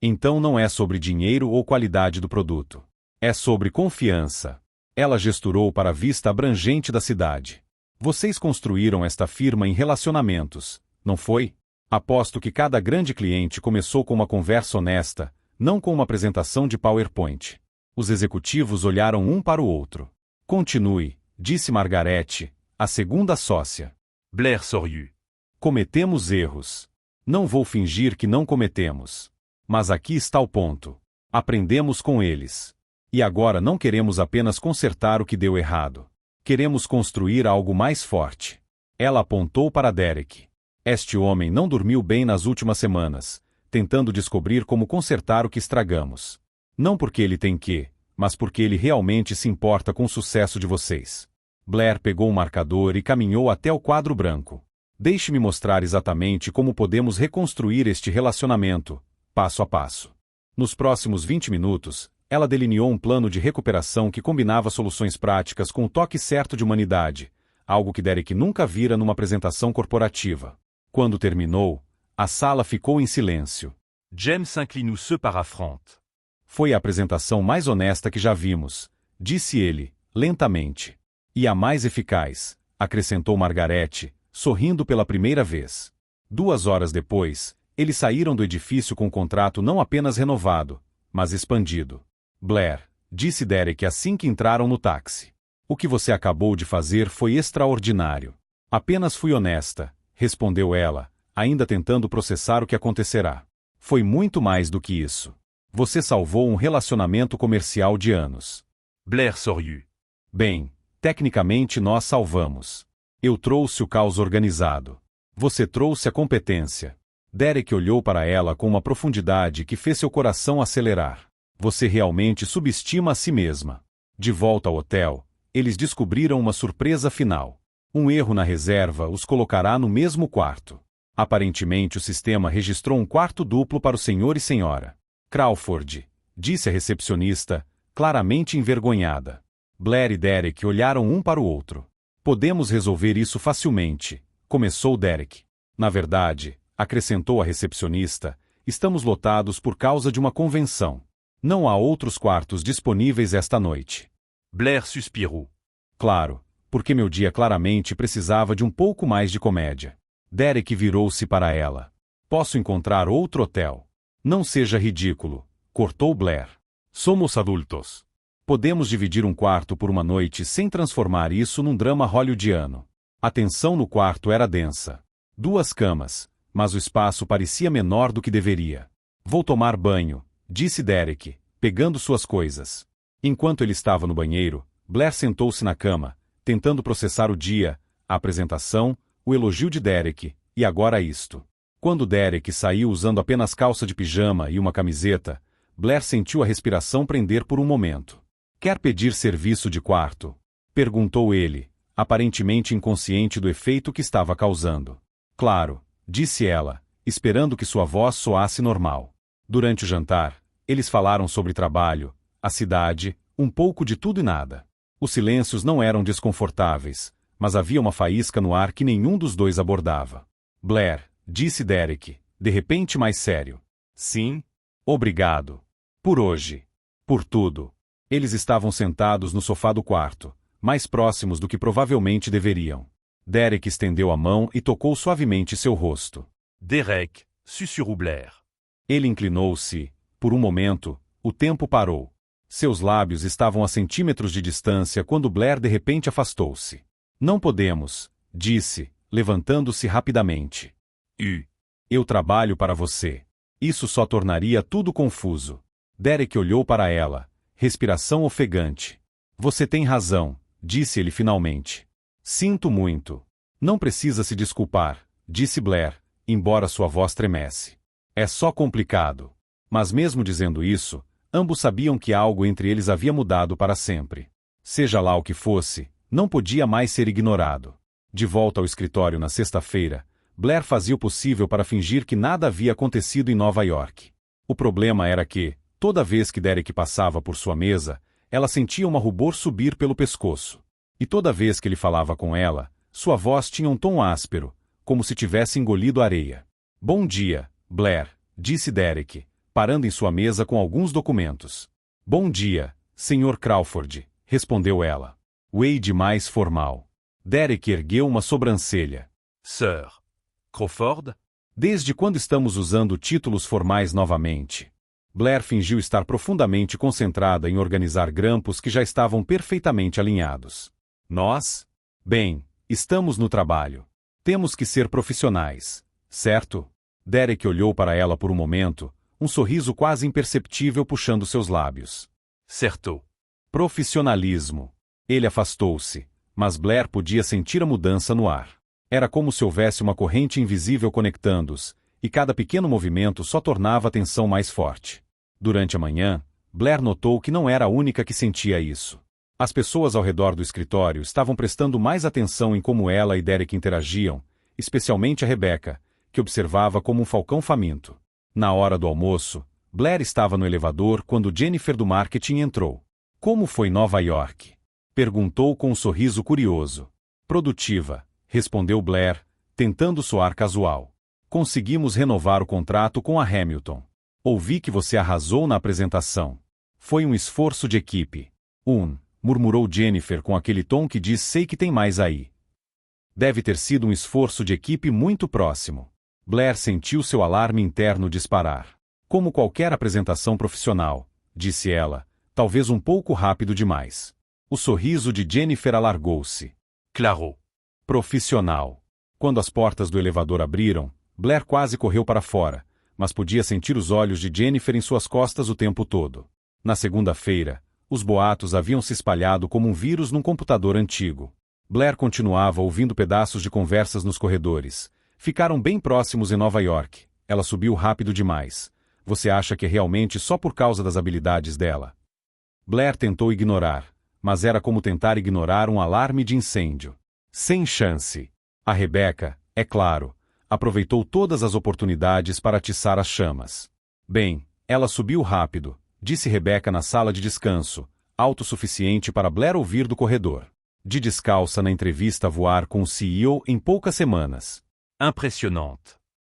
Então não é sobre dinheiro ou qualidade do produto. É sobre confiança. Ela gesturou para a vista abrangente da cidade. Vocês construíram esta firma em relacionamentos, não foi? Aposto que cada grande cliente começou com uma conversa honesta, não com uma apresentação de PowerPoint. Os executivos olharam um para o outro. Continue, disse Margarete, a segunda sócia. Blair sorriu. Cometemos erros. Não vou fingir que não cometemos. Mas aqui está o ponto. Aprendemos com eles. E agora não queremos apenas consertar o que deu errado. Queremos construir algo mais forte. Ela apontou para Derek. Este homem não dormiu bem nas últimas semanas, tentando descobrir como consertar o que estragamos. Não porque ele tem que, mas porque ele realmente se importa com o sucesso de vocês. Blair pegou um marcador e caminhou até o quadro branco. Deixe-me mostrar exatamente como podemos reconstruir este relacionamento, passo a passo. Nos próximos 20 minutos, ela delineou um plano de recuperação que combinava soluções práticas com o toque certo de humanidade, algo que Derek nunca vira numa apresentação corporativa. Quando terminou, a sala ficou em silêncio. James inclinou-se para a fronte. Foi a apresentação mais honesta que já vimos, disse ele, lentamente. E a mais eficaz, acrescentou Margarete, sorrindo pela primeira vez. 2 horas depois, eles saíram do edifício com o contrato não apenas renovado, mas expandido. Blair, disse Derek assim que entraram no táxi. O que você acabou de fazer foi extraordinário. Apenas fui honesta, respondeu ela, ainda tentando processar o que acontecerá. Foi muito mais do que isso. Você salvou um relacionamento comercial de anos. Blair sorriu. Bem, tecnicamente nós salvamos. Eu trouxe o caos organizado. Você trouxe a competência. Derek olhou para ela com uma profundidade que fez seu coração acelerar. Você realmente subestima a si mesma. De volta ao hotel, eles descobriram uma surpresa final. Um erro na reserva os colocará no mesmo quarto. Aparentemente o sistema registrou um quarto duplo para o senhor e senhora. Crawford, disse a recepcionista, claramente envergonhada. Blair e Derek olharam um para o outro. Podemos resolver isso facilmente, começou Derek. Na verdade, acrescentou a recepcionista, estamos lotados por causa de uma convenção. Não há outros quartos disponíveis esta noite. Blair suspirou. Claro, porque meu dia claramente precisava de um pouco mais de comédia. Derek virou-se para ela. Posso encontrar outro hotel? Não seja ridículo, cortou Blair. Somos adultos. Podemos dividir um quarto por uma noite sem transformar isso num drama hollywoodiano. A tensão no quarto era densa. 2 camas, mas o espaço parecia menor do que deveria. Vou tomar banho, disse Derek, pegando suas coisas. Enquanto ele estava no banheiro, Blair sentou-se na cama, tentando processar o dia, a apresentação, o elogio de Derek, e agora isto. Quando Derek saiu usando apenas calça de pijama e uma camiseta, Blair sentiu a respiração prender por um momento. Quer pedir serviço de quarto? Perguntou ele, aparentemente inconsciente do efeito que estava causando. Claro, disse ela, esperando que sua voz soasse normal. Durante o jantar, eles falaram sobre trabalho, a cidade, um pouco de tudo e nada. Os silêncios não eram desconfortáveis, mas havia uma faísca no ar que nenhum dos dois abordava. Blair, disse Derek, de repente mais sério. Sim? Obrigado. Por hoje. Por tudo. Eles estavam sentados no sofá do quarto, mais próximos do que provavelmente deveriam. Derek estendeu a mão e tocou suavemente seu rosto. Derek, sussurrou Blair. Ele inclinou-se. Por um momento, o tempo parou. Seus lábios estavam a centímetros de distância quando Blair de repente afastou-se. Não podemos, disse, levantando-se rapidamente. Eu trabalho para você. Isso só tornaria tudo confuso. Derek olhou para ela, respiração ofegante. Você tem razão, disse ele finalmente. Sinto muito. Não precisa se desculpar, disse Blair, embora sua voz tremesse. É só complicado. Mas mesmo dizendo isso, ambos sabiam que algo entre eles havia mudado para sempre. Seja lá o que fosse, não podia mais ser ignorado. De volta ao escritório na sexta-feira, Blair fazia o possível para fingir que nada havia acontecido em Nova York. O problema era que, Toda vez que Derek passava por sua mesa, ela sentia uma rubor subir pelo pescoço. E toda vez que ele falava com ela, sua voz tinha um tom áspero, como se tivesse engolido areia. Bom dia, Blair, disse Derek, parando em sua mesa com alguns documentos. Bom dia, Sr. Crawford, respondeu ela. Wade mais formal. Derek ergueu uma sobrancelha. Sir Crawford? Desde quando estamos usando títulos formais novamente? Blair fingiu estar profundamente concentrada em organizar grampos que já estavam perfeitamente alinhados. Nós? Bem, estamos no trabalho. Temos que ser profissionais, certo? Derek olhou para ela por um momento, um sorriso quase imperceptível puxando seus lábios. Certo. Profissionalismo. Ele afastou-se, mas Blair podia sentir a mudança no ar. Era como se houvesse uma corrente invisível conectando-os, e cada pequeno movimento só tornava a tensão mais forte. Durante a manhã, Blair notou que não era a única que sentia isso. As pessoas ao redor do escritório estavam prestando mais atenção em como ela e Derek interagiam, especialmente a Rebecca, que observava como um falcão faminto. Na hora do almoço, Blair estava no elevador quando Jennifer do marketing entrou. Como foi Nova York? Perguntou com um sorriso curioso. Produtiva, respondeu Blair, tentando soar casual. Conseguimos renovar o contrato com a Hamilton. Ouvi que você arrasou na apresentação. Foi um esforço de equipe. Murmurou Jennifer com aquele tom que diz sei que tem mais aí. Deve ter sido um esforço de equipe muito próximo. Blair sentiu seu alarme interno disparar. Como qualquer apresentação profissional, disse ela, talvez um pouco rápido demais. O sorriso de Jennifer alargou-se. Claro. Profissional. Quando as portas do elevador abriram, Blair quase correu para fora, mas podia sentir os olhos de Jennifer em suas costas o tempo todo. Na segunda-feira, os boatos haviam se espalhado como um vírus num computador antigo. Blair continuava ouvindo pedaços de conversas nos corredores. Ficaram bem próximos em Nova York. Ela subiu rápido demais. Você acha que é realmente só por causa das habilidades dela? Blair tentou ignorar, mas era como tentar ignorar um alarme de incêndio. Sem chance. A Rebecca, é claro, aproveitou todas as oportunidades para atiçar as chamas. Bem, ela subiu rápido, disse Rebecca na sala de descanso, alto o suficiente para Blair ouvir do corredor. De descalça na entrevista a voar com o CEO em poucas semanas. Impressionante.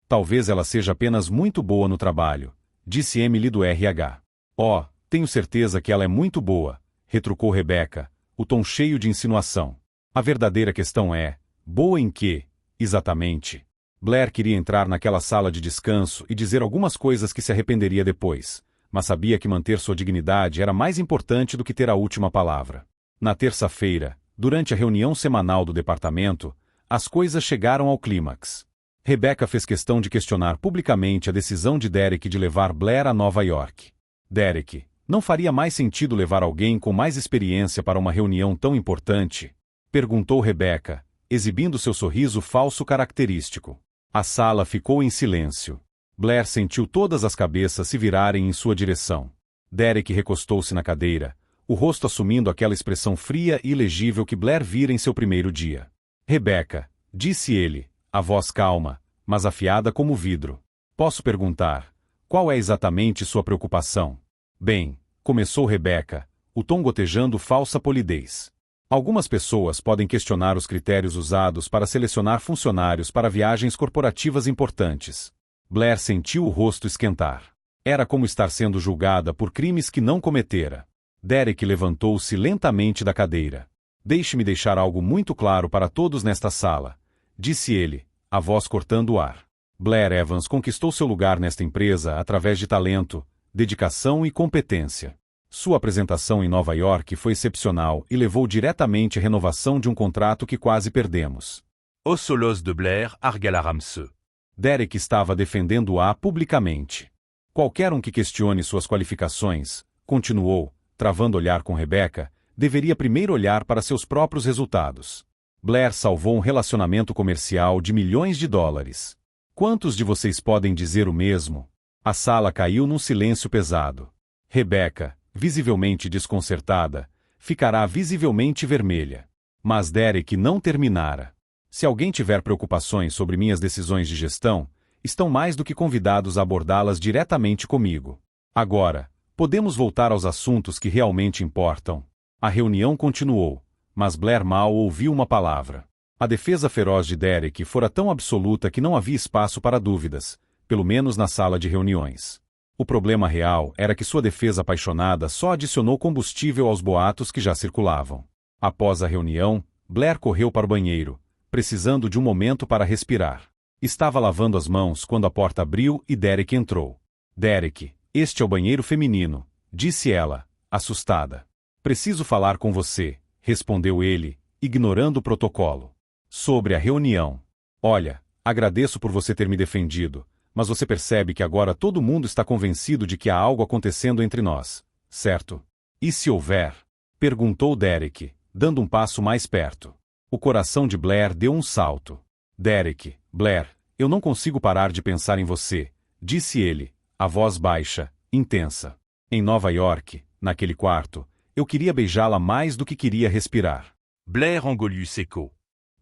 Talvez ela seja apenas muito boa no trabalho, disse Emily do RH. Oh, tenho certeza que ela é muito boa, retrucou Rebecca, o tom cheio de insinuação. A verdadeira questão é, boa em quê, exatamente? Blair queria entrar naquela sala de descanso e dizer algumas coisas que se arrependeria depois, mas sabia que manter sua dignidade era mais importante do que ter a última palavra. Na terça-feira, durante a reunião semanal do departamento, as coisas chegaram ao clímax. Rebecca fez questão de questionar publicamente a decisão de Derek de levar Blair a Nova York. Derek, não faria mais sentido levar alguém com mais experiência para uma reunião tão importante? Perguntou Rebecca, exibindo seu sorriso falso característico. A sala ficou em silêncio. Blair sentiu todas as cabeças se virarem em sua direção. Derek recostou-se na cadeira, o rosto assumindo aquela expressão fria e ilegível que Blair vira em seu primeiro dia. Rebecca, disse ele, a voz calma, mas afiada como vidro. Posso perguntar, qual é exatamente sua preocupação? Bem, começou Rebecca, o tom gotejando falsa polidez. Algumas pessoas podem questionar os critérios usados para selecionar funcionários para viagens corporativas importantes. Blair sentiu o rosto esquentar. Era como estar sendo julgada por crimes que não cometera. Derek levantou-se lentamente da cadeira. Deixe-me deixar algo muito claro para todos nesta sala, disse ele, a voz cortando o ar. Blair Evans conquistou seu lugar nesta empresa através de talento, dedicação e competência. Sua apresentação em Nova York foi excepcional e levou diretamente à renovação de um contrato que quase perdemos. Au solos de Blair Argalaramse. Derek estava defendendo-a publicamente. Qualquer um que questione suas qualificações, continuou, travando olhar com Rebecca, deveria primeiro olhar para seus próprios resultados. Blair salvou um relacionamento comercial de milhões de dólares. Quantos de vocês podem dizer o mesmo? A sala caiu num silêncio pesado. Rebecca, visivelmente desconcertada, ficará visivelmente vermelha. Mas Derek não terminara. Se alguém tiver preocupações sobre minhas decisões de gestão, estão mais do que convidados a abordá-las diretamente comigo. Agora, Podemos voltar aos assuntos que realmente importam. A reunião continuou, mas Blair mal ouviu uma palavra. A defesa feroz de Derek fora tão absoluta que não havia espaço para dúvidas, pelo menos na sala de reuniões. O problema real era que sua defesa apaixonada só adicionou combustível aos boatos que já circulavam. Após a reunião, Blair correu para o banheiro, precisando de um momento para respirar. Estava lavando as mãos quando a porta abriu e Derek entrou. Derek, este é o banheiro feminino, disse ela, assustada. Preciso falar com você, respondeu ele, ignorando o protocolo. Sobre a reunião. Olha, agradeço por você ter me defendido, mas você percebe que agora todo mundo está convencido de que há algo acontecendo entre nós, certo? E se houver? Perguntou Derek, dando um passo mais perto. O coração de Blair deu um salto. Derek, Blair, eu não consigo parar de pensar em você, disse ele, a voz baixa, intensa. Em Nova York, naquele quarto, eu queria beijá-la mais do que queria respirar. Blair engoliu secou.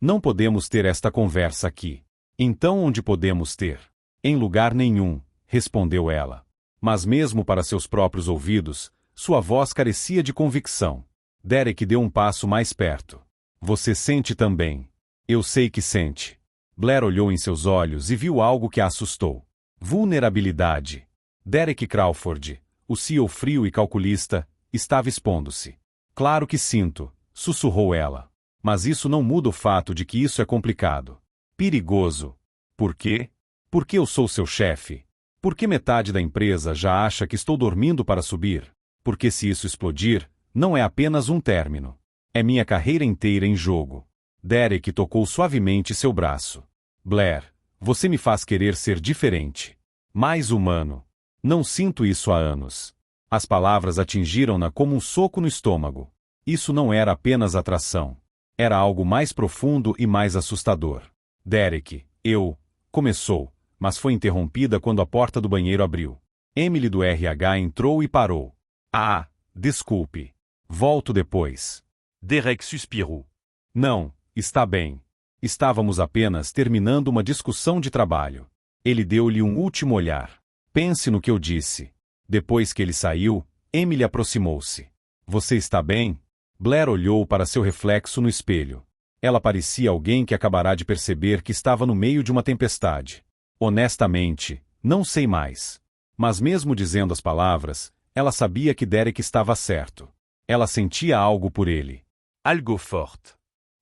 Não podemos ter esta conversa aqui. Então onde podemos ter? Em lugar nenhum, respondeu ela. Mas mesmo para seus próprios ouvidos, sua voz carecia de convicção. Derek deu um passo mais perto. Você sente também. Eu sei que sente. Blair olhou em seus olhos e viu algo que a assustou. Vulnerabilidade. Derek Crawford, o CEO frio e calculista, estava expondo-se. Claro que sinto, sussurrou ela. Mas isso não muda o fato de que isso é complicado. Perigoso. Por quê? Porque eu sou seu chefe. Porque metade da empresa já acha que estou dormindo para subir. Porque se isso explodir, não é apenas um término. É minha carreira inteira em jogo. Derek tocou suavemente seu braço. Blair, você me faz querer ser diferente. Mais humano. Não sinto isso há anos. As palavras atingiram-na como um soco no estômago. Isso não era apenas atração. Era algo mais profundo e mais assustador. Derek, começou, mas foi interrompida quando a porta do banheiro abriu. Emily do RH entrou e parou. Ah, desculpe. Volto depois. Derek suspirou. Não, está bem. Estávamos apenas terminando uma discussão de trabalho. Ele deu-lhe um último olhar. Pense no que eu disse. Depois que ele saiu, Emily aproximou-se. Você está bem? Blair olhou para seu reflexo no espelho. Ela parecia alguém que acabará de perceber que estava no meio de uma tempestade. Honestamente, não sei mais. Mas mesmo dizendo as palavras, ela sabia que Derek estava certo. Ela sentia algo por ele. Algo forte.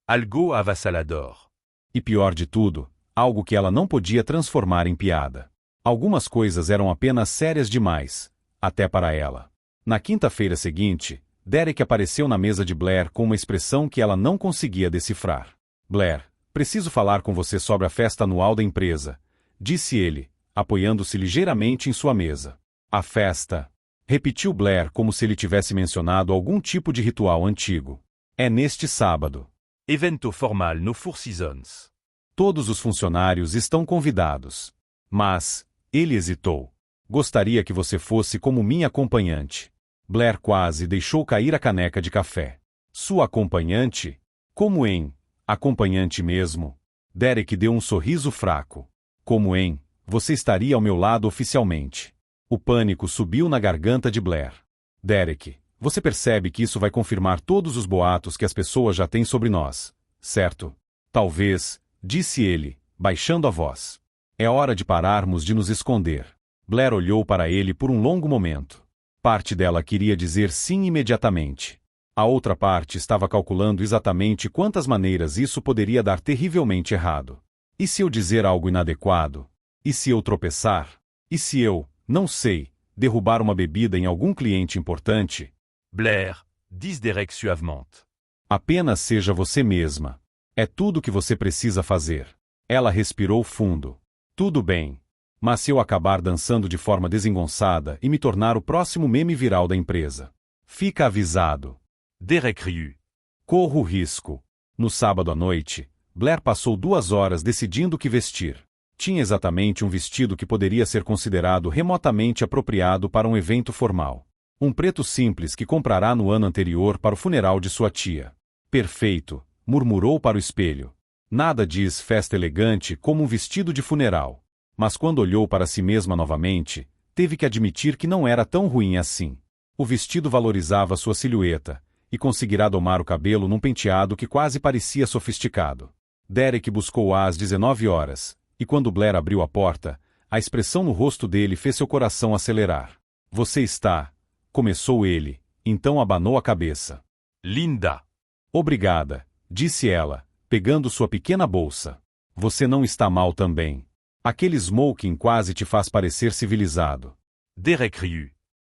Algo avassalador. E pior de tudo, algo que ela não podia transformar em piada. Algumas coisas eram apenas sérias demais, até para ela. Na quinta-feira seguinte, Derek apareceu na mesa de Blair com uma expressão que ela não conseguia decifrar. Blair, preciso falar com você sobre a festa anual da empresa, disse ele, apoiando-se ligeiramente em sua mesa. A festa, repetiu Blair como se ele tivesse mencionado algum tipo de ritual antigo. É neste sábado. Evento formal no Four Seasons. Todos os funcionários estão convidados. Mas, ele hesitou. Gostaria que você fosse como minha acompanhante. Blair quase deixou cair a caneca de café. Sua acompanhante? Como em? Acompanhante mesmo? Derek deu um sorriso fraco. Como em? Você estaria ao meu lado oficialmente. O pânico subiu na garganta de Blair. Derek, você percebe que isso vai confirmar todos os boatos que as pessoas já têm sobre nós, certo? Talvez, disse ele, baixando a voz. É hora de pararmos de nos esconder. Blair olhou para ele por um longo momento. Parte dela queria dizer sim imediatamente. A outra parte estava calculando exatamente quantas maneiras isso poderia dar terrivelmente errado. E se eu dizer algo inadequado? E se eu tropeçar? E se eu, não sei, derrubar uma bebida em algum cliente importante? Blair, disse Derek suavement. Apenas seja você mesma. É tudo o que você precisa fazer. Ela respirou fundo. Tudo bem. Mas se eu acabar dançando de forma desengonçada e me tornar o próximo meme viral da empresa? Fica avisado. Derek riu. Corro o risco. No sábado à noite, Blair passou 2 horas decidindo o que vestir. Tinha exatamente um vestido que poderia ser considerado remotamente apropriado para um evento formal. Um preto simples que comprará no ano anterior para o funeral de sua tia. Perfeito, murmurou para o espelho. Nada diz festa elegante como um vestido de funeral. Mas quando olhou para si mesma novamente, teve que admitir que não era tão ruim assim. O vestido valorizava sua silhueta, e conseguirá domar o cabelo num penteado que quase parecia sofisticado. Derek buscou às 19 horas, e quando Blair abriu a porta, a expressão no rosto dele fez seu coração acelerar. Você está... Começou ele, então abanou a cabeça. Linda. Obrigada, disse ela, pegando sua pequena bolsa. Você não está mal também. Aquele smoking quase te faz parecer civilizado. Derek riu.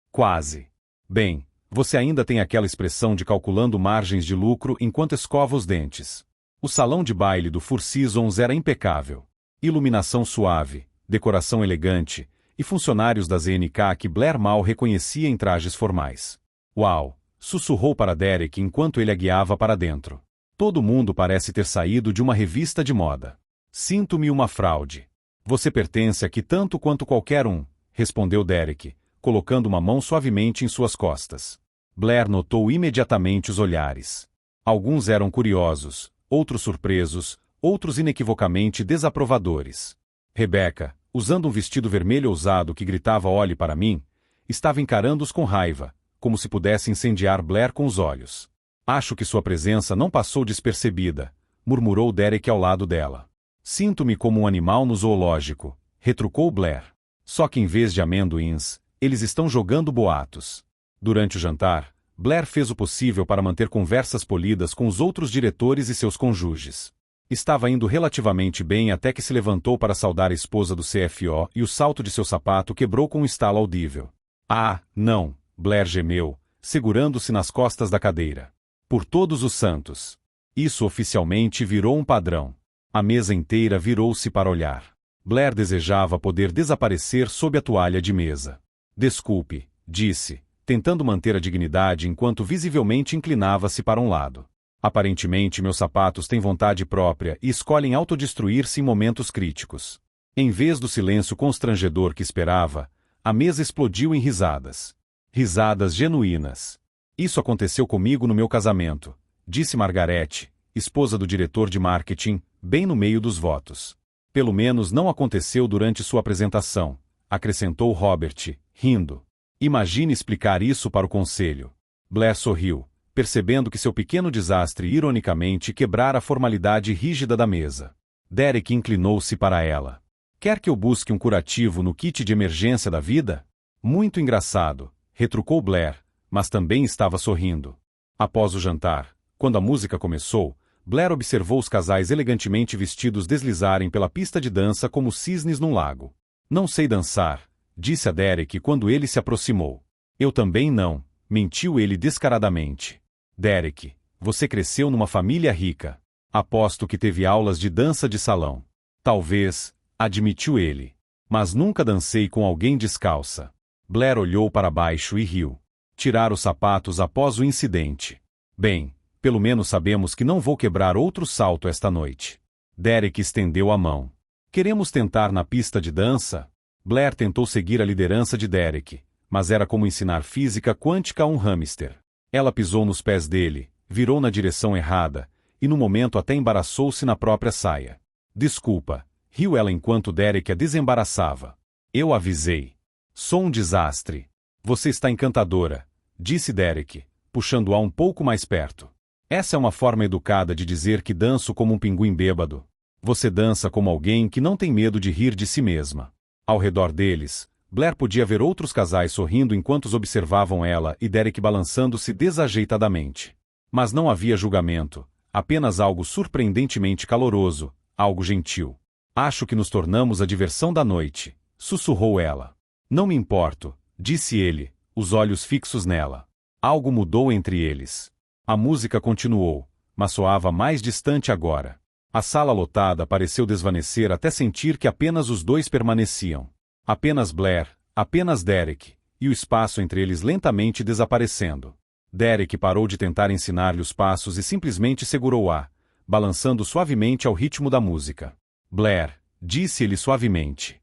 Quase. Bem, você ainda tem aquela expressão de calculando margens de lucro enquanto escova os dentes. O salão de baile do Four Seasons era impecável. Iluminação suave, decoração elegante, e funcionários da ZNK que Blair mal reconhecia em trajes formais. Uau! Sussurrou para Derek enquanto ele a guiava para dentro. Todo mundo parece ter saído de uma revista de moda. Sinto-me uma fraude. Você pertence aqui tanto quanto qualquer um, respondeu Derek, colocando uma mão suavemente em suas costas. Blair notou imediatamente os olhares. Alguns eram curiosos, outros surpresos, outros inequivocamente desaprovadores. Rebecca, usando um vestido vermelho ousado que gritava "Olhe para mim", estava encarando-os com raiva, como se pudesse incendiar Blair com os olhos. Acho que sua presença não passou despercebida, murmurou Derek ao lado dela. Sinto-me como um animal no zoológico, retrucou Blair. Só que em vez de amendoins, eles estão jogando boatos. Durante o jantar, Blair fez o possível para manter conversas polidas com os outros diretores e seus cônjuges. Estava indo relativamente bem até que se levantou para saudar a esposa do CFO e o salto de seu sapato quebrou com um estalo audível. Ah, não, Blair gemeu, segurando-se nas costas da cadeira. Por todos os santos. Isso oficialmente virou um padrão. A mesa inteira virou-se para olhar. Blair desejava poder desaparecer sob a toalha de mesa. Desculpe, disse, tentando manter a dignidade enquanto visivelmente inclinava-se para um lado. Aparentemente meus sapatos têm vontade própria e escolhem autodestruir-se em momentos críticos. Em vez do silêncio constrangedor que esperava, a mesa explodiu em risadas. Risadas genuínas. Isso aconteceu comigo no meu casamento, disse Margarete, esposa do diretor de marketing, bem no meio dos votos. Pelo menos não aconteceu durante sua apresentação, acrescentou Robert, rindo. Imagine explicar isso para o conselho. Blair sorriu, percebendo que seu pequeno desastre ironicamente quebrara a formalidade rígida da mesa. Derek inclinou-se para ela. Quer que eu busque um curativo no kit de emergência da vida? Muito engraçado, retrucou Blair, mas também estava sorrindo. Após o jantar, quando a música começou, Blair observou os casais elegantemente vestidos deslizarem pela pista de dança como cisnes num lago. Não sei dançar, disse a Derek quando ele se aproximou. Eu também não, mentiu ele descaradamente. Derek, você cresceu numa família rica. Aposto que teve aulas de dança de salão. Talvez, admitiu ele. Mas nunca dancei com alguém descalça. Blair olhou para baixo e riu. Tirar os sapatos após o incidente. Bem, pelo menos sabemos que não vou quebrar outro salto esta noite. Derek estendeu a mão. Queremos tentar na pista de dança? Blair tentou seguir a liderança de Derek, mas era como ensinar física quântica a um hamster. Ela pisou nos pés dele, virou na direção errada, e no momento até embaraçou-se na própria saia. Desculpa, riu ela enquanto Derek a desembaraçava. Eu avisei. Sou um desastre. Você está encantadora, disse Derek, puxando-a um pouco mais perto. Essa é uma forma educada de dizer que danço como um pinguim bêbado. Você dança como alguém que não tem medo de rir de si mesma. Ao redor deles, Blair podia ver outros casais sorrindo enquanto os observavam ela e Derek balançando-se desajeitadamente. Mas não havia julgamento, apenas algo surpreendentemente caloroso, algo gentil. Acho que nos tornamos a diversão da noite, sussurrou ela. Não me importo, disse ele, os olhos fixos nela. Algo mudou entre eles. A música continuou, mas soava mais distante agora. A sala lotada pareceu desvanecer até sentir que apenas os dois permaneciam. Apenas Blair, apenas Derek, e o espaço entre eles lentamente desaparecendo. Derek parou de tentar ensinar-lhe os passos e simplesmente segurou-a, balançando suavemente ao ritmo da música. Blair, disse ele suavemente.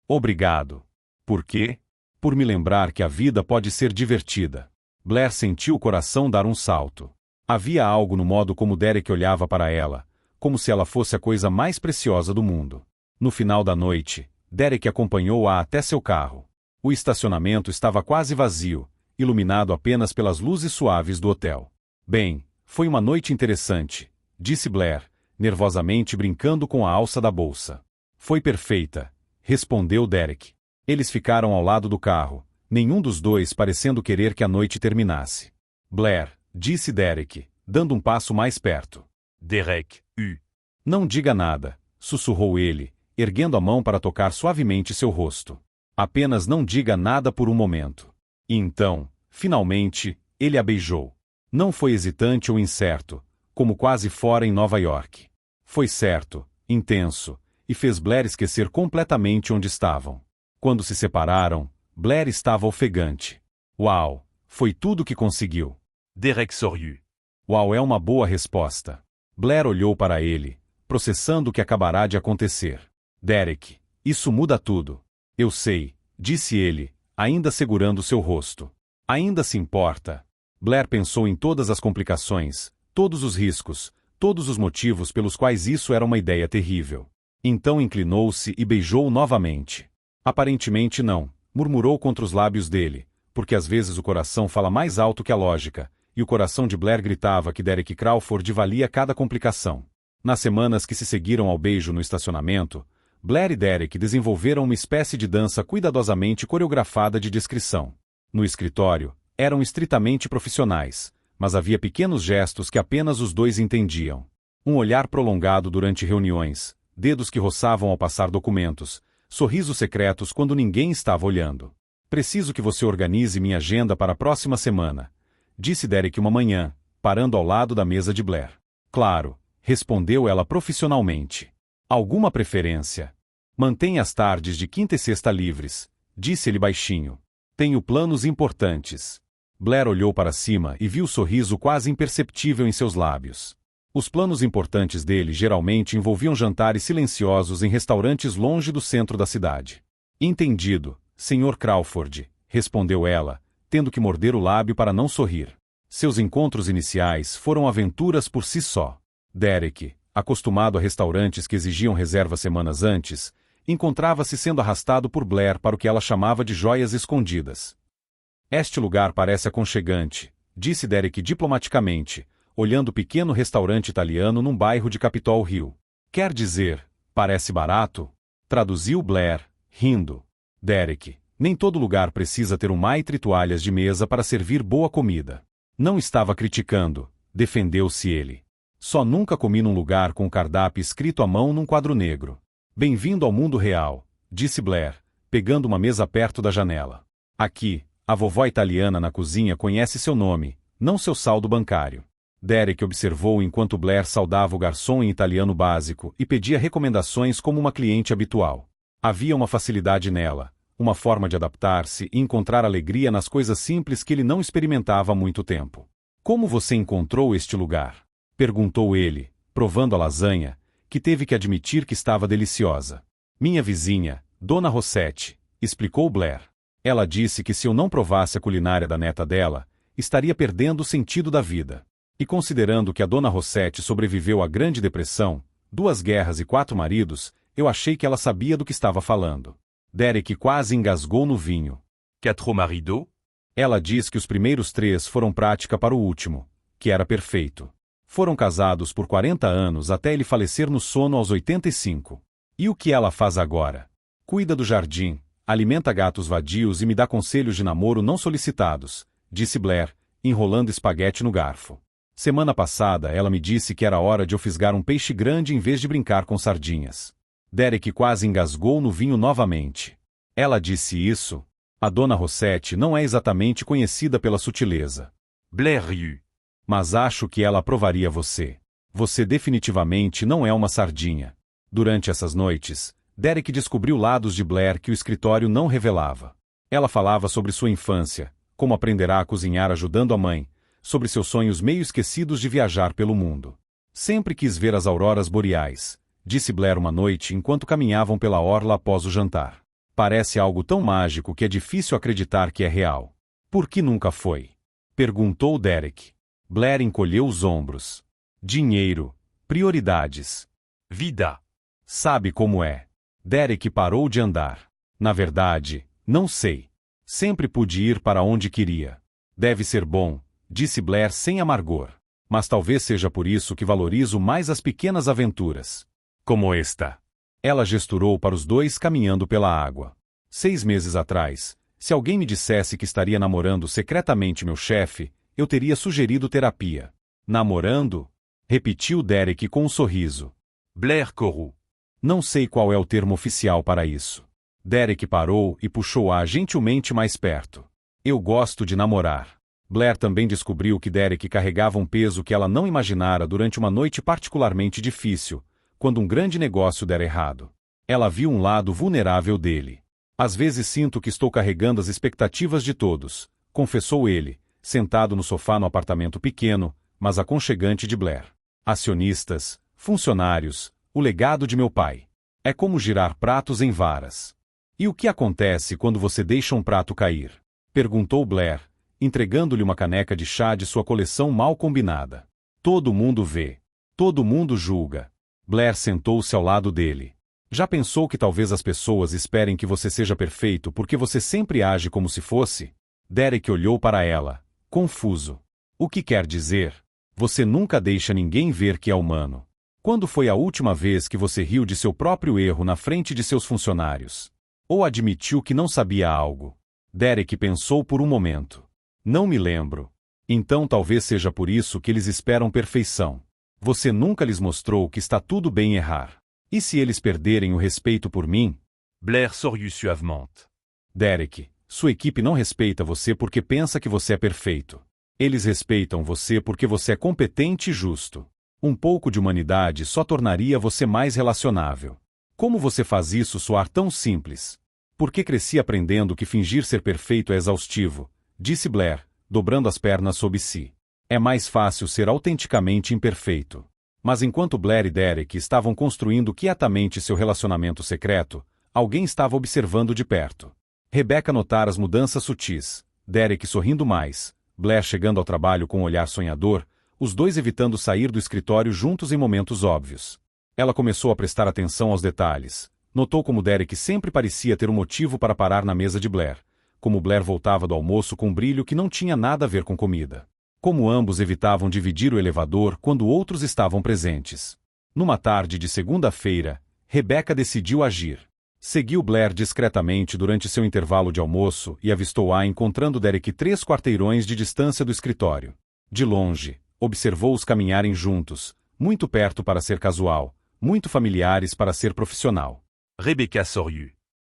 Obrigado. Por quê? Por me lembrar que a vida pode ser divertida. Blair sentiu o coração dar um salto. Havia algo no modo como Derek olhava para ela, como se ela fosse a coisa mais preciosa do mundo. No final da noite, Derek acompanhou-a até seu carro. O estacionamento estava quase vazio, iluminado apenas pelas luzes suaves do hotel. Bem, foi uma noite interessante, disse Blair, nervosamente brincando com a alça da bolsa. Foi perfeita, respondeu Derek. Eles ficaram ao lado do carro, nenhum dos dois parecendo querer que a noite terminasse. Blair, disse Derek, dando um passo mais perto. Derek, Não diga nada, sussurrou ele, erguendo a mão para tocar suavemente seu rosto. Apenas não diga nada por um momento. E então, finalmente, ele a beijou. Não foi hesitante ou incerto, como quase fora em Nova York. Foi certo, intenso, e fez Blair esquecer completamente onde estavam. Quando se separaram, Blair estava ofegante. Uau, foi tudo o que conseguiu. Derek sorriu. Uau é uma boa resposta. Blair olhou para ele, processando o que acabará de acontecer. Derek, isso muda tudo. Eu sei, disse ele, ainda segurando seu rosto. Ainda se importa? Blair pensou em todas as complicações, todos os riscos, todos os motivos pelos quais isso era uma ideia terrível. Então inclinou-se e beijou-o novamente. Aparentemente não, murmurou contra os lábios dele, porque às vezes o coração fala mais alto que a lógica, e o coração de Blair gritava que Derek Crawford valia cada complicação. Nas semanas que se seguiram ao beijo no estacionamento, Blair e Derek desenvolveram uma espécie de dança cuidadosamente coreografada de descrição. No escritório, eram estritamente profissionais, mas havia pequenos gestos que apenas os dois entendiam. Um olhar prolongado durante reuniões, dedos que roçavam ao passar documentos, sorrisos secretos quando ninguém estava olhando. Preciso que você organize minha agenda para a próxima semana, disse Derek uma manhã, parando ao lado da mesa de Blair. Claro, respondeu ela profissionalmente. Alguma preferência? Mantenha as tardes de quinta e sexta livres, disse ele baixinho. Tenho planos importantes. Blair olhou para cima e viu o sorriso quase imperceptível em seus lábios. Os planos importantes dele geralmente envolviam jantares silenciosos em restaurantes longe do centro da cidade. Entendido, Sr. Crawford, respondeu ela, tendo que morder o lábio para não sorrir. Seus encontros iniciais foram aventuras por si só. Derek, acostumado a restaurantes que exigiam reserva semanas antes, encontrava-se sendo arrastado por Blair para o que ela chamava de joias escondidas. Este lugar parece aconchegante, disse Derek diplomaticamente, olhando o pequeno restaurante italiano num bairro de Capitol Hill. Quer dizer, parece barato? Traduziu Blair, rindo. Derek, nem todo lugar precisa ter um maitre e toalhas de mesa para servir boa comida. Não estava criticando, defendeu-se ele. Só nunca comi num lugar com um cardápio escrito à mão num quadro negro. Bem-vindo ao mundo real, disse Blair, pegando uma mesa perto da janela. Aqui, a vovó italiana na cozinha conhece seu nome, não seu saldo bancário. Derek observou enquanto Blair saudava o garçom em italiano básico e pedia recomendações como uma cliente habitual. Havia uma facilidade nela, uma forma de adaptar-se e encontrar alegria nas coisas simples que ele não experimentava há muito tempo. Como você encontrou este lugar? Perguntou ele, provando a lasanha, que teve que admitir que estava deliciosa. Minha vizinha, Dona Rossetti, explicou Blair. Ela disse que se eu não provasse a culinária da neta dela, estaria perdendo o sentido da vida. E considerando que a Dona Rossetti sobreviveu à Grande Depressão, 2 guerras e 4 maridos, eu achei que ela sabia do que estava falando. Derek quase engasgou no vinho. 4 maridos? Ela diz que os primeiros 3 foram prática para o último, que era perfeito. Foram casados por 40 anos até ele falecer no sono aos 85. E o que ela faz agora? Cuida do jardim, alimenta gatos vadios e me dá conselhos de namoro não solicitados, disse Blair, enrolando espaguete no garfo. Semana passada ela me disse que era hora de eu fisgar um peixe grande em vez de brincar com sardinhas. Derek quase engasgou no vinho novamente. Ela disse isso? A Dona Rossetti não é exatamente conhecida pela sutileza. Blair riu. Mas acho que ela aprovaria você. Você definitivamente não é uma sardinha. Durante essas noites, Derek descobriu lados de Blair que o escritório não revelava. Ela falava sobre sua infância, como aprenderá a cozinhar ajudando a mãe, sobre seus sonhos meio esquecidos de viajar pelo mundo. Sempre quis ver as auroras boreais, disse Blair uma noite enquanto caminhavam pela orla após o jantar. Parece algo tão mágico que é difícil acreditar que é real. Por que nunca foi? Perguntou Derek. Blair encolheu os ombros. Dinheiro. Prioridades. Vida. Sabe como é. Derek parou de andar. Na verdade, não sei. Sempre pude ir para onde queria. Deve ser bom, disse Blair sem amargor. Mas talvez seja por isso que valorizo mais as pequenas aventuras. Como esta. Ela gesturou para os dois caminhando pela água. 6 meses atrás, se alguém me dissesse que estaria namorando secretamente meu chefe, eu teria sugerido terapia. Namorando? Repetiu Derek com um sorriso. Blair correu. Não sei qual é o termo oficial para isso. Derek parou e puxou-a gentilmente mais perto. Eu gosto de namorar. Blair também descobriu que Derek carregava um peso que ela não imaginara durante uma noite particularmente difícil, quando um grande negócio dera errado. Ela viu um lado vulnerável dele. Às vezes sinto que estou carregando as expectativas de todos, confessou ele, sentado no sofá no apartamento pequeno, mas aconchegante de Blair. Acionistas, funcionários, o legado de meu pai. É como girar pratos em varas. E o que acontece quando você deixa um prato cair? Perguntou Blair, entregando-lhe uma caneca de chá de sua coleção mal combinada. Todo mundo vê. Todo mundo julga. Blair sentou-se ao lado dele. Já pensou que talvez as pessoas esperem que você seja perfeito porque você sempre age como se fosse? Derek olhou para ela, confuso. O que quer dizer? Você nunca deixa ninguém ver que é humano. Quando foi a última vez que você riu de seu próprio erro na frente de seus funcionários? Ou admitiu que não sabia algo? Derek pensou por um momento. Não me lembro. Então talvez seja por isso que eles esperam perfeição. Você nunca lhes mostrou que está tudo bem errar. E se eles perderem o respeito por mim? Blair sorriu suavemente. Derek, sua equipe não respeita você porque pensa que você é perfeito. Eles respeitam você porque você é competente e justo. Um pouco de humanidade só tornaria você mais relacionável. Como você faz isso soar tão simples? Porque cresci aprendendo que fingir ser perfeito é exaustivo, disse Blair, dobrando as pernas sob si. É mais fácil ser autenticamente imperfeito. Mas enquanto Blair e Derek estavam construindo quietamente seu relacionamento secreto, alguém estava observando de perto. Rebecca notara as mudanças sutis, Derek sorrindo mais, Blair chegando ao trabalho com um olhar sonhador, os dois evitando sair do escritório juntos em momentos óbvios. Ela começou a prestar atenção aos detalhes. Notou como Derek sempre parecia ter um motivo para parar na mesa de Blair, como Blair voltava do almoço com um brilho que não tinha nada a ver com comida. Como ambos evitavam dividir o elevador quando outros estavam presentes. Numa tarde de segunda-feira, Rebecca decidiu agir. Seguiu Blair discretamente durante seu intervalo de almoço e avistou-a encontrando Derek 3 quarteirões de distância do escritório. De longe, observou-os caminharem juntos, muito perto para ser casual, muito familiares para ser profissional. Rebecca sorriu.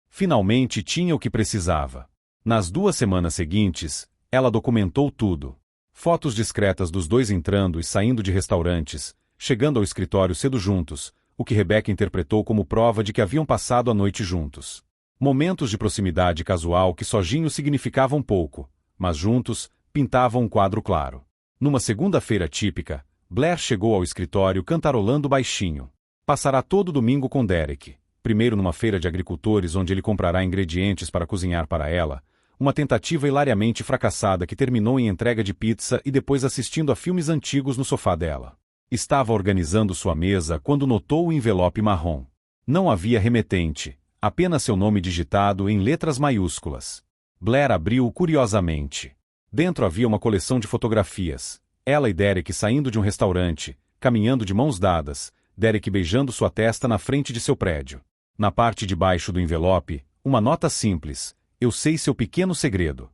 Finalmente tinha o que precisava. Nas 2 semanas seguintes, ela documentou tudo. Fotos discretas dos dois entrando e saindo de restaurantes, chegando ao escritório cedo juntos, o que Rebecca interpretou como prova de que haviam passado a noite juntos. Momentos de proximidade casual que sozinhos significavam pouco, mas juntos, pintavam um quadro claro. Numa segunda-feira típica, Blair chegou ao escritório cantarolando baixinho. Passará todo domingo com Derek, primeiro numa feira de agricultores onde ele comprará ingredientes para cozinhar para ela, uma tentativa hilariamente fracassada que terminou em entrega de pizza e depois assistindo a filmes antigos no sofá dela. Estava organizando sua mesa quando notou o envelope marrom. Não havia remetente, apenas seu nome digitado em letras maiúsculas. Blair abriu curiosamente. Dentro havia uma coleção de fotografias. Ela e Derek saindo de um restaurante, caminhando de mãos dadas, Derek beijando sua testa na frente de seu prédio. Na parte de baixo do envelope, uma nota simples: eu sei seu pequeno segredo.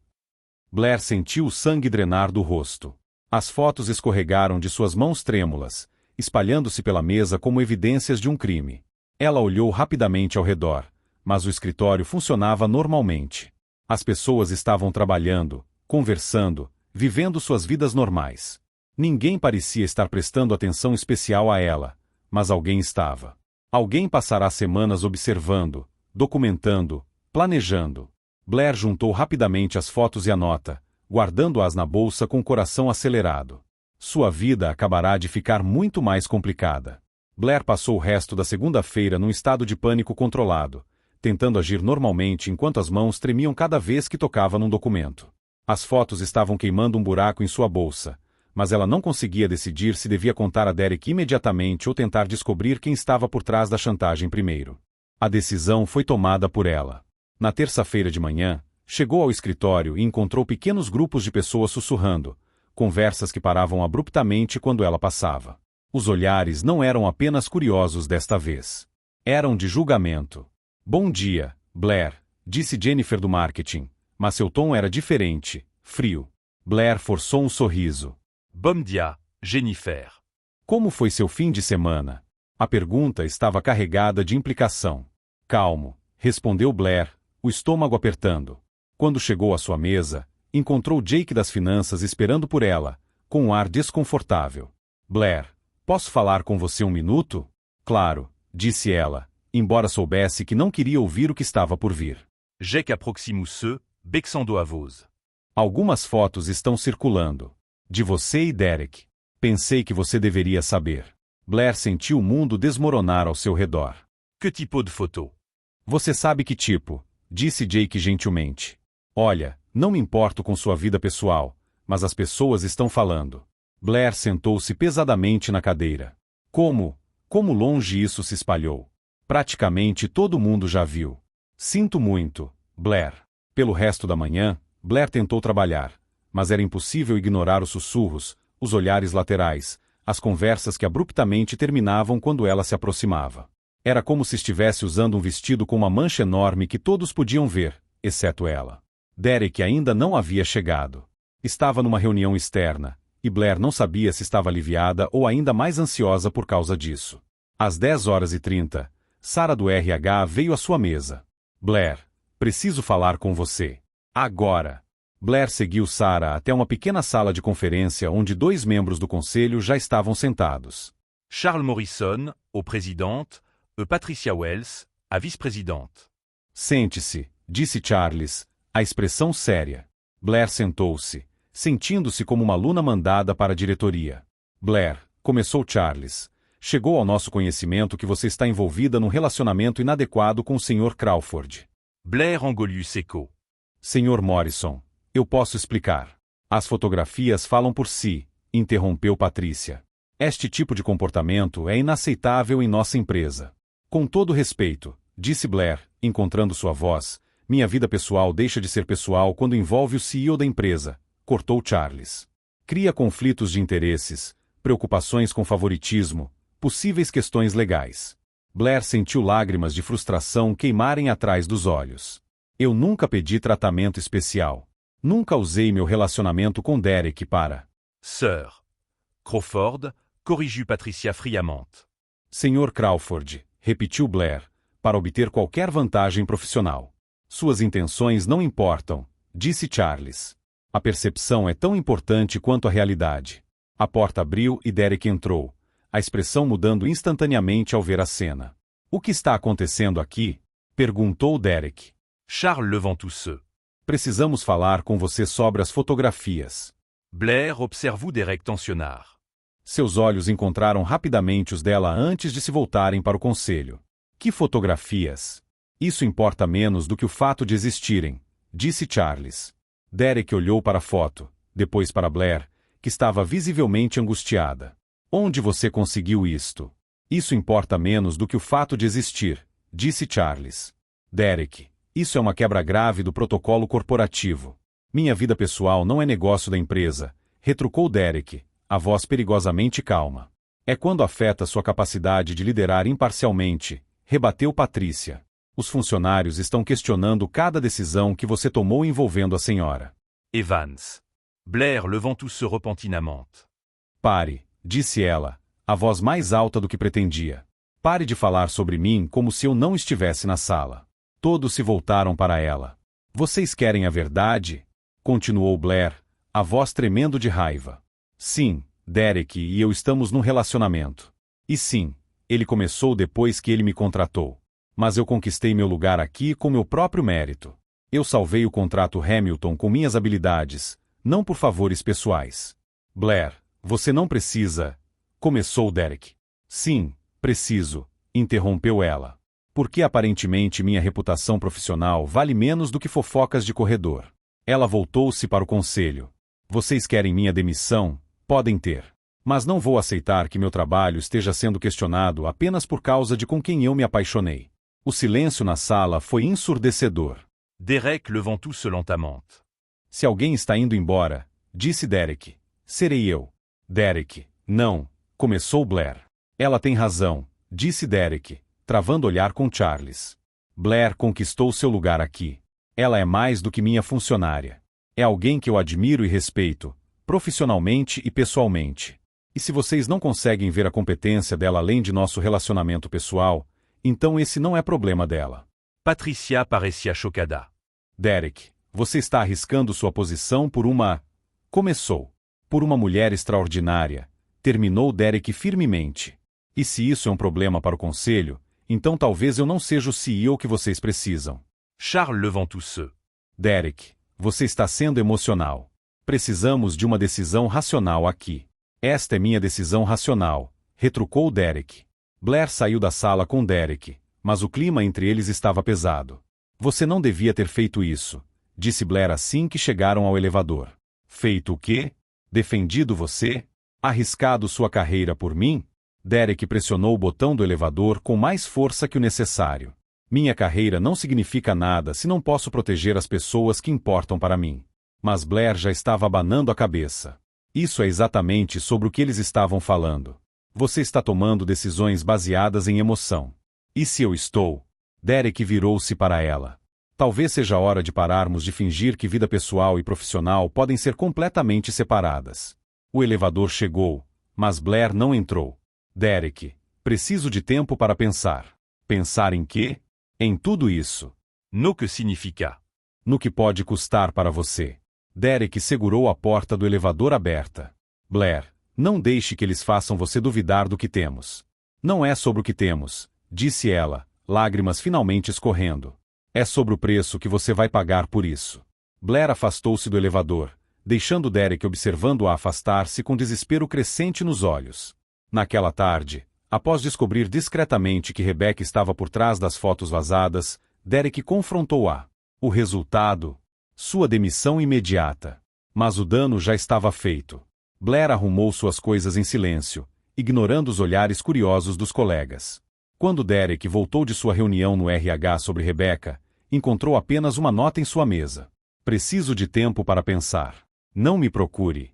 Blair sentiu o sangue drenar do rosto. As fotos escorregaram de suas mãos trêmulas, espalhando-se pela mesa como evidências de um crime. Ela olhou rapidamente ao redor, mas o escritório funcionava normalmente. As pessoas estavam trabalhando, conversando, vivendo suas vidas normais. Ninguém parecia estar prestando atenção especial a ela, mas alguém estava. Alguém passará semanas observando, documentando, planejando. Blair juntou rapidamente as fotos e a nota, guardando-as na bolsa com o coração acelerado. Sua vida acabará de ficar muito mais complicada. Blair passou o resto da segunda-feira num estado de pânico controlado, tentando agir normalmente enquanto as mãos tremiam cada vez que tocava num documento. As fotos estavam queimando um buraco em sua bolsa, mas ela não conseguia decidir se devia contar a Derek imediatamente ou tentar descobrir quem estava por trás da chantagem primeiro. A decisão foi tomada por ela. Na terça-feira de manhã, Chegou ao escritório e encontrou pequenos grupos de pessoas sussurrando, conversas que paravam abruptamente quando ela passava. Os olhares não eram apenas curiosos desta vez. Eram de julgamento. Bom dia, Blair, disse Jennifer do marketing, mas seu tom era diferente, frio. Blair forçou um sorriso. Bom dia, Jennifer. Como foi seu fim de semana? A pergunta estava carregada de implicação. Calmo, respondeu Blair, o estômago apertando. Quando chegou à sua mesa, encontrou Jake das finanças esperando por ela, com um ar desconfortável. Blair, posso falar com você um minuto? Claro, disse ela, embora soubesse que não queria ouvir o que estava por vir. Jake aproxime-se, Bexando à voz. Algumas fotos estão circulando. De você e Derek. Pensei que você deveria saber. Blair sentiu o mundo desmoronar ao seu redor. Que tipo de photo? Você sabe que tipo, disse Jake gentilmente. Olha, não me importo com sua vida pessoal, mas as pessoas estão falando. Blair sentou-se pesadamente na cadeira. Como longe isso se espalhou? Praticamente todo mundo já viu. Sinto muito, Blair. Pelo resto da manhã, Blair tentou trabalhar, mas era impossível ignorar os sussurros, os olhares laterais, as conversas que abruptamente terminavam quando ela se aproximava. Era como se estivesse usando um vestido com uma mancha enorme que todos podiam ver, exceto ela. Derek ainda não havia chegado. Estava numa reunião externa, e Blair não sabia se estava aliviada ou ainda mais ansiosa por causa disso. Às 10h30, Sarah do RH veio à sua mesa. Blair, preciso falar com você. Agora. Blair seguiu Sarah até uma pequena sala de conferência onde 2 membros do conselho já estavam sentados. Charles Morrison, au présidente, e Patricia Wells, a vice-présidente. Sente-se, disse Charles, a expressão séria. Blair sentou-se, sentindo-se como uma aluna mandada para a diretoria. Blair, começou Charles, chegou ao nosso conhecimento que você está envolvida num relacionamento inadequado com o Sr. Crawford. Blair engoliu secou. Sr. Morrison, eu posso explicar. As fotografias falam por si, interrompeu Patricia. Este tipo de comportamento é inaceitável em nossa empresa. Com todo respeito, disse Blair, encontrando sua voz, minha vida pessoal deixa de ser pessoal quando envolve o CEO da empresa, cortou Charles. Cria conflitos de interesses, preocupações com favoritismo, possíveis questões legais. Blair sentiu lágrimas de frustração queimarem atrás dos olhos. Eu nunca pedi tratamento especial. Nunca usei meu relacionamento com Derek para... Sir. Crawford, corrigiu Patricia friamente. Sr. Crawford, repetiu Blair, para obter qualquer vantagem profissional. Suas intenções não importam, disse Charles. A percepção é tão importante quanto a realidade. A porta abriu e Derek entrou, a expressão mudando instantaneamente ao ver a cena. O que está acontecendo aqui? Perguntou Derek. Charles levant-se. Precisamos falar com você sobre as fotografias. Blair observou Derek tensionar. Seus olhos encontraram rapidamente os dela antes de se voltarem para o conselho. Que fotografias? Isso importa menos do que o fato de existirem, disse Charles. Derek olhou para a foto, depois para Blair, que estava visivelmente angustiada. Onde você conseguiu isto? Isso importa menos do que o fato de existir, disse Charles. Derek, isso é uma quebra grave do protocolo corporativo. Minha vida pessoal não é negócio da empresa, retrucou Derek, a voz perigosamente calma. É quando afeta sua capacidade de liderar imparcialmente, rebateu Patricia. Os funcionários estão questionando cada decisão que você tomou envolvendo a senhora. Evans. Blair levant-se repentinamente. Pare, disse ela, a voz mais alta do que pretendia. Pare de falar sobre mim como se eu não estivesse na sala. Todos se voltaram para ela. Vocês querem a verdade? Continuou Blair, a voz tremendo de raiva. Sim, Derek e eu estamos num relacionamento. E sim, ele começou depois que ele me contratou. Mas eu conquistei meu lugar aqui com meu próprio mérito. Eu salvei o contrato Hamilton com minhas habilidades, não por favores pessoais. Blair, você não precisa... Começou Derek. Sim, preciso, interrompeu ela. Porque aparentemente minha reputação profissional vale menos do que fofocas de corredor. Ela voltou-se para o conselho. Vocês querem minha demissão? Podem ter. Mas não vou aceitar que meu trabalho esteja sendo questionado apenas por causa de com quem eu me apaixonei. O silêncio na sala foi ensurdecedor. Derek levant tout se lentement. Se alguém está indo embora, disse Derek. Serei eu. Derek, não, começou Blair. Ela tem razão, disse Derek, travando olhar com Charles. Blair conquistou seu lugar aqui. Ela é mais do que minha funcionária. É alguém que eu admiro e respeito, profissionalmente e pessoalmente. E se vocês não conseguem ver a competência dela além de nosso relacionamento pessoal, então esse não é problema dela. Patricia parecia chocada. Derek, você está arriscando sua posição por uma... Começou. Por uma mulher extraordinária. Terminou Derek firmemente. E se isso é um problema para o conselho, então talvez eu não seja o CEO que vocês precisam. Charles levant tout se. Derek, você está sendo emocional. Precisamos de uma decisão racional aqui. Esta é minha decisão racional, retrucou Derek. Blair saiu da sala com Derek, mas o clima entre eles estava pesado. Você não devia ter feito isso, disse Blair assim que chegaram ao elevador. Feito o quê? Defendido você? Arriscado sua carreira por mim? Derek pressionou o botão do elevador com mais força que o necessário. Minha carreira não significa nada se não posso proteger as pessoas que importam para mim. Mas Blair já estava abanando a cabeça. Isso é exatamente sobre o que eles estavam falando. Você está tomando decisões baseadas em emoção. E se eu estou? Derek virou-se para ela. Talvez seja a hora de pararmos de fingir que vida pessoal e profissional podem ser completamente separadas. O elevador chegou, mas Blair não entrou. Derek, preciso de tempo para pensar. Pensar em quê? Em tudo isso. No que significa? No que pode custar para você. Derek segurou a porta do elevador aberta. Blair, não deixe que eles façam você duvidar do que temos. Não é sobre o que temos, disse ela, lágrimas finalmente escorrendo. É sobre o preço que você vai pagar por isso. Blair afastou-se do elevador, deixando Derek observando-a afastar-se com desespero crescente nos olhos. Naquela tarde, após descobrir discretamente que Rebecca estava por trás das fotos vazadas, Derek confrontou-a. O resultado? Sua demissão imediata. Mas o dano já estava feito. Blair arrumou suas coisas em silêncio, ignorando os olhares curiosos dos colegas. Quando Derek voltou de sua reunião no RH sobre Rebecca, encontrou apenas uma nota em sua mesa. Preciso de tempo para pensar. Não me procure.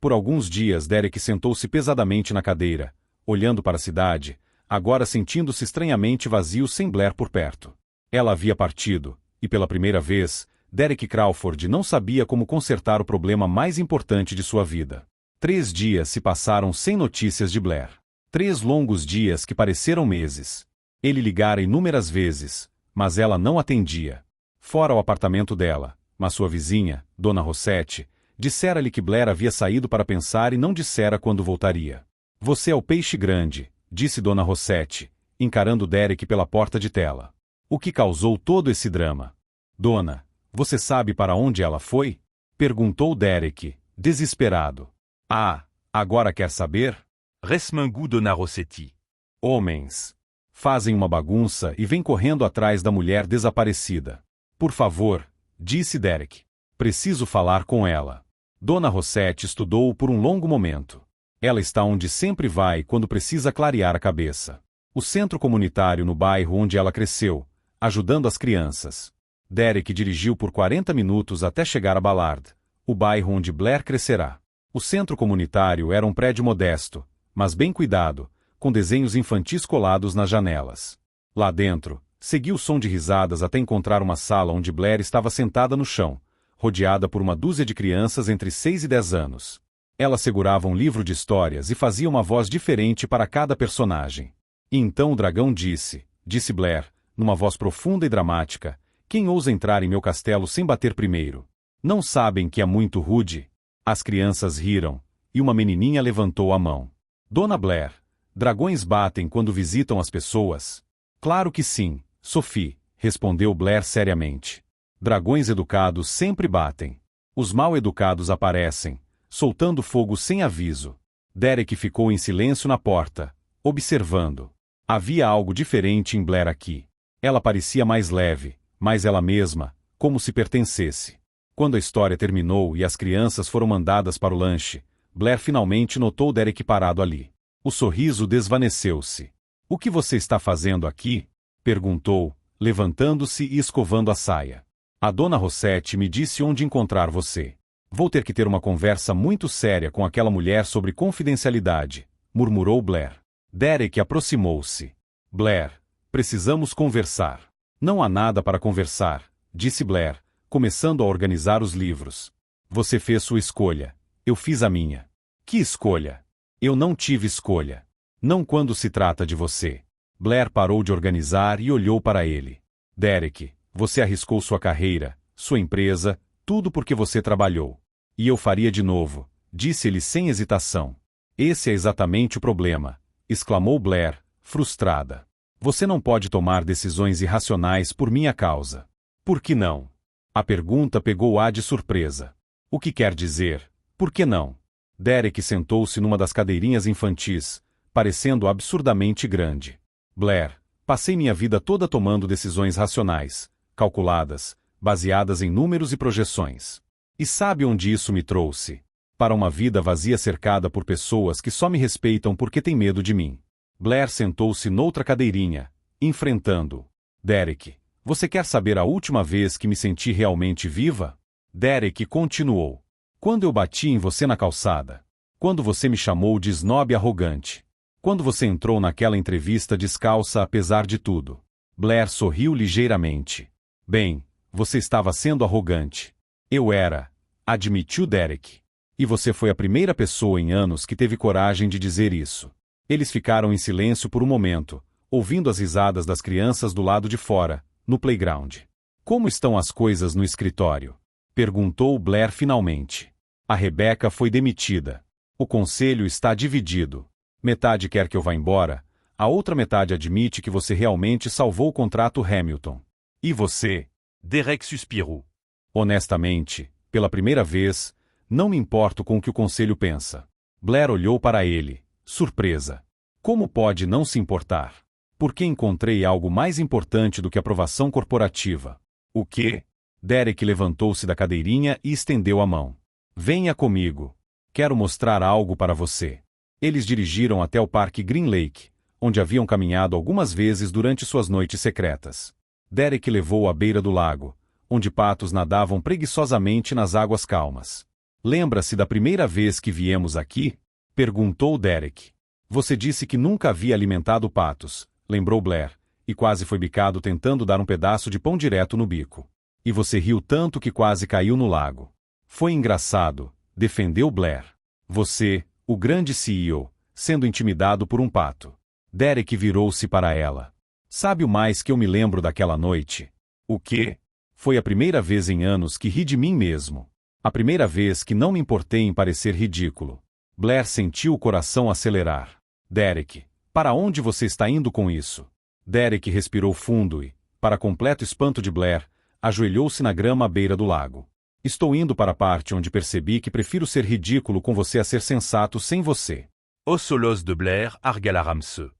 Por alguns dias Derek sentou-se pesadamente na cadeira, olhando para a cidade, agora sentindo-se estranhamente vazio sem Blair por perto. Ela havia partido, e pela primeira vez, Derek Crawford não sabia como consertar o problema mais importante de sua vida. 3 dias se passaram sem notícias de Blair. 3 longos dias que pareceram meses. Ele ligara inúmeras vezes, mas ela não atendia. Fora o apartamento dela, mas sua vizinha, Dona Rossetti, dissera-lhe que Blair havia saído para pensar e não dissera quando voltaria. Você é o peixe grande, disse Dona Rossetti, encarando Derek pela porta de tela. O que causou todo esse drama? Dona, você sabe para onde ela foi? Perguntou Derek, desesperado. Ah, agora quer saber? Resmungo Dona Rossetti. Homens. Fazem uma bagunça e vêm correndo atrás da mulher desaparecida. Por favor, disse Derek. Preciso falar com ela. Dona Rossetti estudou-o por um longo momento. Ela está onde sempre vai quando precisa clarear a cabeça. O centro comunitário no bairro onde ela cresceu, ajudando as crianças. Derek dirigiu por 40 minutos até chegar a Ballard, o bairro onde Blair crescerá. O centro comunitário era um prédio modesto, mas bem cuidado, com desenhos infantis colados nas janelas. Lá dentro, seguiu o som de risadas até encontrar uma sala onde Blair estava sentada no chão, rodeada por uma dúzia de crianças entre 6 e 10 anos. Ela segurava um livro de histórias e fazia uma voz diferente para cada personagem. E então o dragão disse Blair, numa voz profunda e dramática, quem ousa entrar em meu castelo sem bater primeiro? Não sabem que é muito rude? As crianças riram, e uma menininha levantou a mão. Dona Blair, dragões batem quando visitam as pessoas? Claro que sim, Sophie, respondeu Blair seriamente. Dragões educados sempre batem. Os mal-educados aparecem, soltando fogo sem aviso. Derek ficou em silêncio na porta, observando. Havia algo diferente em Blair aqui. Ela parecia mais leve, mais ela mesma, como se pertencesse. Quando a história terminou e as crianças foram mandadas para o lanche, Blair finalmente notou Derek parado ali. O sorriso desvaneceu-se. O que você está fazendo aqui? Perguntou, levantando-se e escovando a saia. A dona Rossetti me disse onde encontrar você. Vou ter que ter uma conversa muito séria com aquela mulher sobre confidencialidade, murmurou Blair. Derek aproximou-se. Blair, precisamos conversar. Não há nada para conversar, disse Blair, começando a organizar os livros. Você fez sua escolha. Eu fiz a minha. Que escolha? Eu não tive escolha. Não quando se trata de você. Blair parou de organizar e olhou para ele. Derek, você arriscou sua carreira, sua empresa, tudo porque você trabalhou. E eu faria de novo, disse ele sem hesitação. Esse é exatamente o problema, exclamou Blair, frustrada. Você não pode tomar decisões irracionais por minha causa. Por que não? A pergunta pegou-a de surpresa. O que quer dizer? Por que não? Derek sentou-se numa das cadeirinhas infantis, parecendo absurdamente grande. Blair, passei minha vida toda tomando decisões racionais, calculadas, baseadas em números e projeções. E sabe onde isso me trouxe? Para uma vida vazia cercada por pessoas que só me respeitam porque têm medo de mim. Blair sentou-se noutra cadeirinha, enfrentando. Derek, você quer saber a última vez que me senti realmente viva? Derek continuou. Quando eu bati em você na calçada. Quando você me chamou de snob arrogante. Quando você entrou naquela entrevista descalça apesar de tudo. Blair sorriu ligeiramente. Bem, você estava sendo arrogante. Eu era, admitiu Derek. E você foi a primeira pessoa em anos que teve coragem de dizer isso. Eles ficaram em silêncio por um momento, ouvindo as risadas das crianças do lado de fora, no playground. Como estão as coisas no escritório? Perguntou Blair finalmente. A Rebecca foi demitida. O conselho está dividido. Metade quer que eu vá embora, a outra metade admite que você realmente salvou o contrato Hamilton. E você? Derek suspirou. Honestamente, pela primeira vez, não me importo com o que o conselho pensa. Blair olhou para ele, surpresa. Como pode não se importar? Porque encontrei algo mais importante do que aprovação corporativa. O quê? Derek levantou-se da cadeirinha e estendeu a mão. Venha comigo. Quero mostrar algo para você. Eles dirigiram até o Parque Green Lake, onde haviam caminhado algumas vezes durante suas noites secretas. Derek levou-o à beira do lago, onde patos nadavam preguiçosamente nas águas calmas. Lembra-se da primeira vez que viemos aqui? Perguntou Derek. Você disse que nunca havia alimentado patos, lembrou Blair, e quase foi bicado tentando dar um pedaço de pão direto no bico. E você riu tanto que quase caiu no lago. Foi engraçado, defendeu Blair. Você, o grande CEO, sendo intimidado por um pato. Derek virou-se para ela. Sabe o mais que eu me lembro daquela noite? O quê? Foi a primeira vez em anos que ri de mim mesmo. A primeira vez que não me importei em parecer ridículo. Blair sentiu o coração acelerar. Derek, para onde você está indo com isso? Derek respirou fundo e, para completo espanto de Blair, ajoelhou-se na grama à beira do lago. Estou indo para a parte onde percebi que prefiro ser ridículo com você a ser sensato sem você. Os solos de Blair argalaram-se.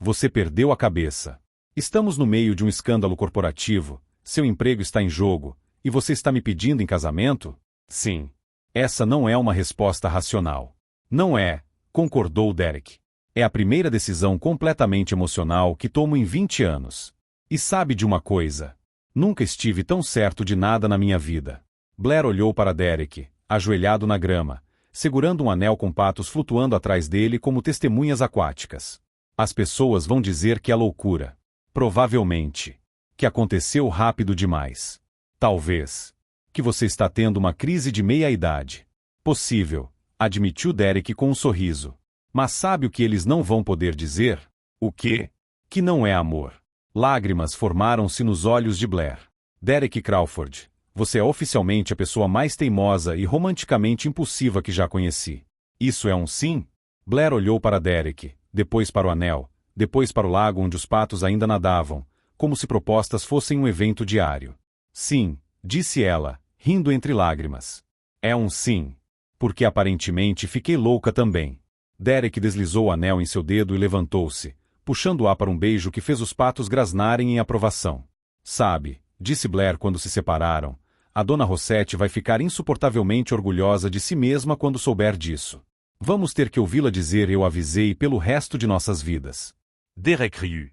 Você perdeu a cabeça. Estamos no meio de um escândalo corporativo, seu emprego está em jogo, e você está me pedindo em casamento? Sim. Essa não é uma resposta racional. Não é, concordou Derek. É a primeira decisão completamente emocional que tomo em 20 anos. E sabe de uma coisa? Nunca estive tão certo de nada na minha vida. Blair olhou para Derek, ajoelhado na grama, segurando um anel com patos flutuando atrás dele como testemunhas aquáticas. As pessoas vão dizer que é loucura. Provavelmente. Que aconteceu rápido demais. Talvez. Que você está tendo uma crise de meia-idade. Possível, admitiu Derek com um sorriso. Mas sabe o que eles não vão poder dizer? O quê? Que não é amor. Lágrimas formaram-se nos olhos de Blair. Derek Crawford, você é oficialmente a pessoa mais teimosa e romanticamente impulsiva que já conheci. Isso é um sim? Blair olhou para Derek, depois para o anel, depois para o lago onde os patos ainda nadavam, como se propostas fossem um evento diário. Sim, disse ela, rindo entre lágrimas. É um sim. Porque aparentemente fiquei louca também. Derek deslizou o anel em seu dedo e levantou-se, puxando-a para um beijo que fez os patos grasnarem em aprovação. Sabe, disse Blair quando se separaram, a dona Rossetti vai ficar insuportavelmente orgulhosa de si mesma quando souber disso. Vamos ter que ouvi-la dizer eu avisei pelo resto de nossas vidas. Derek riu.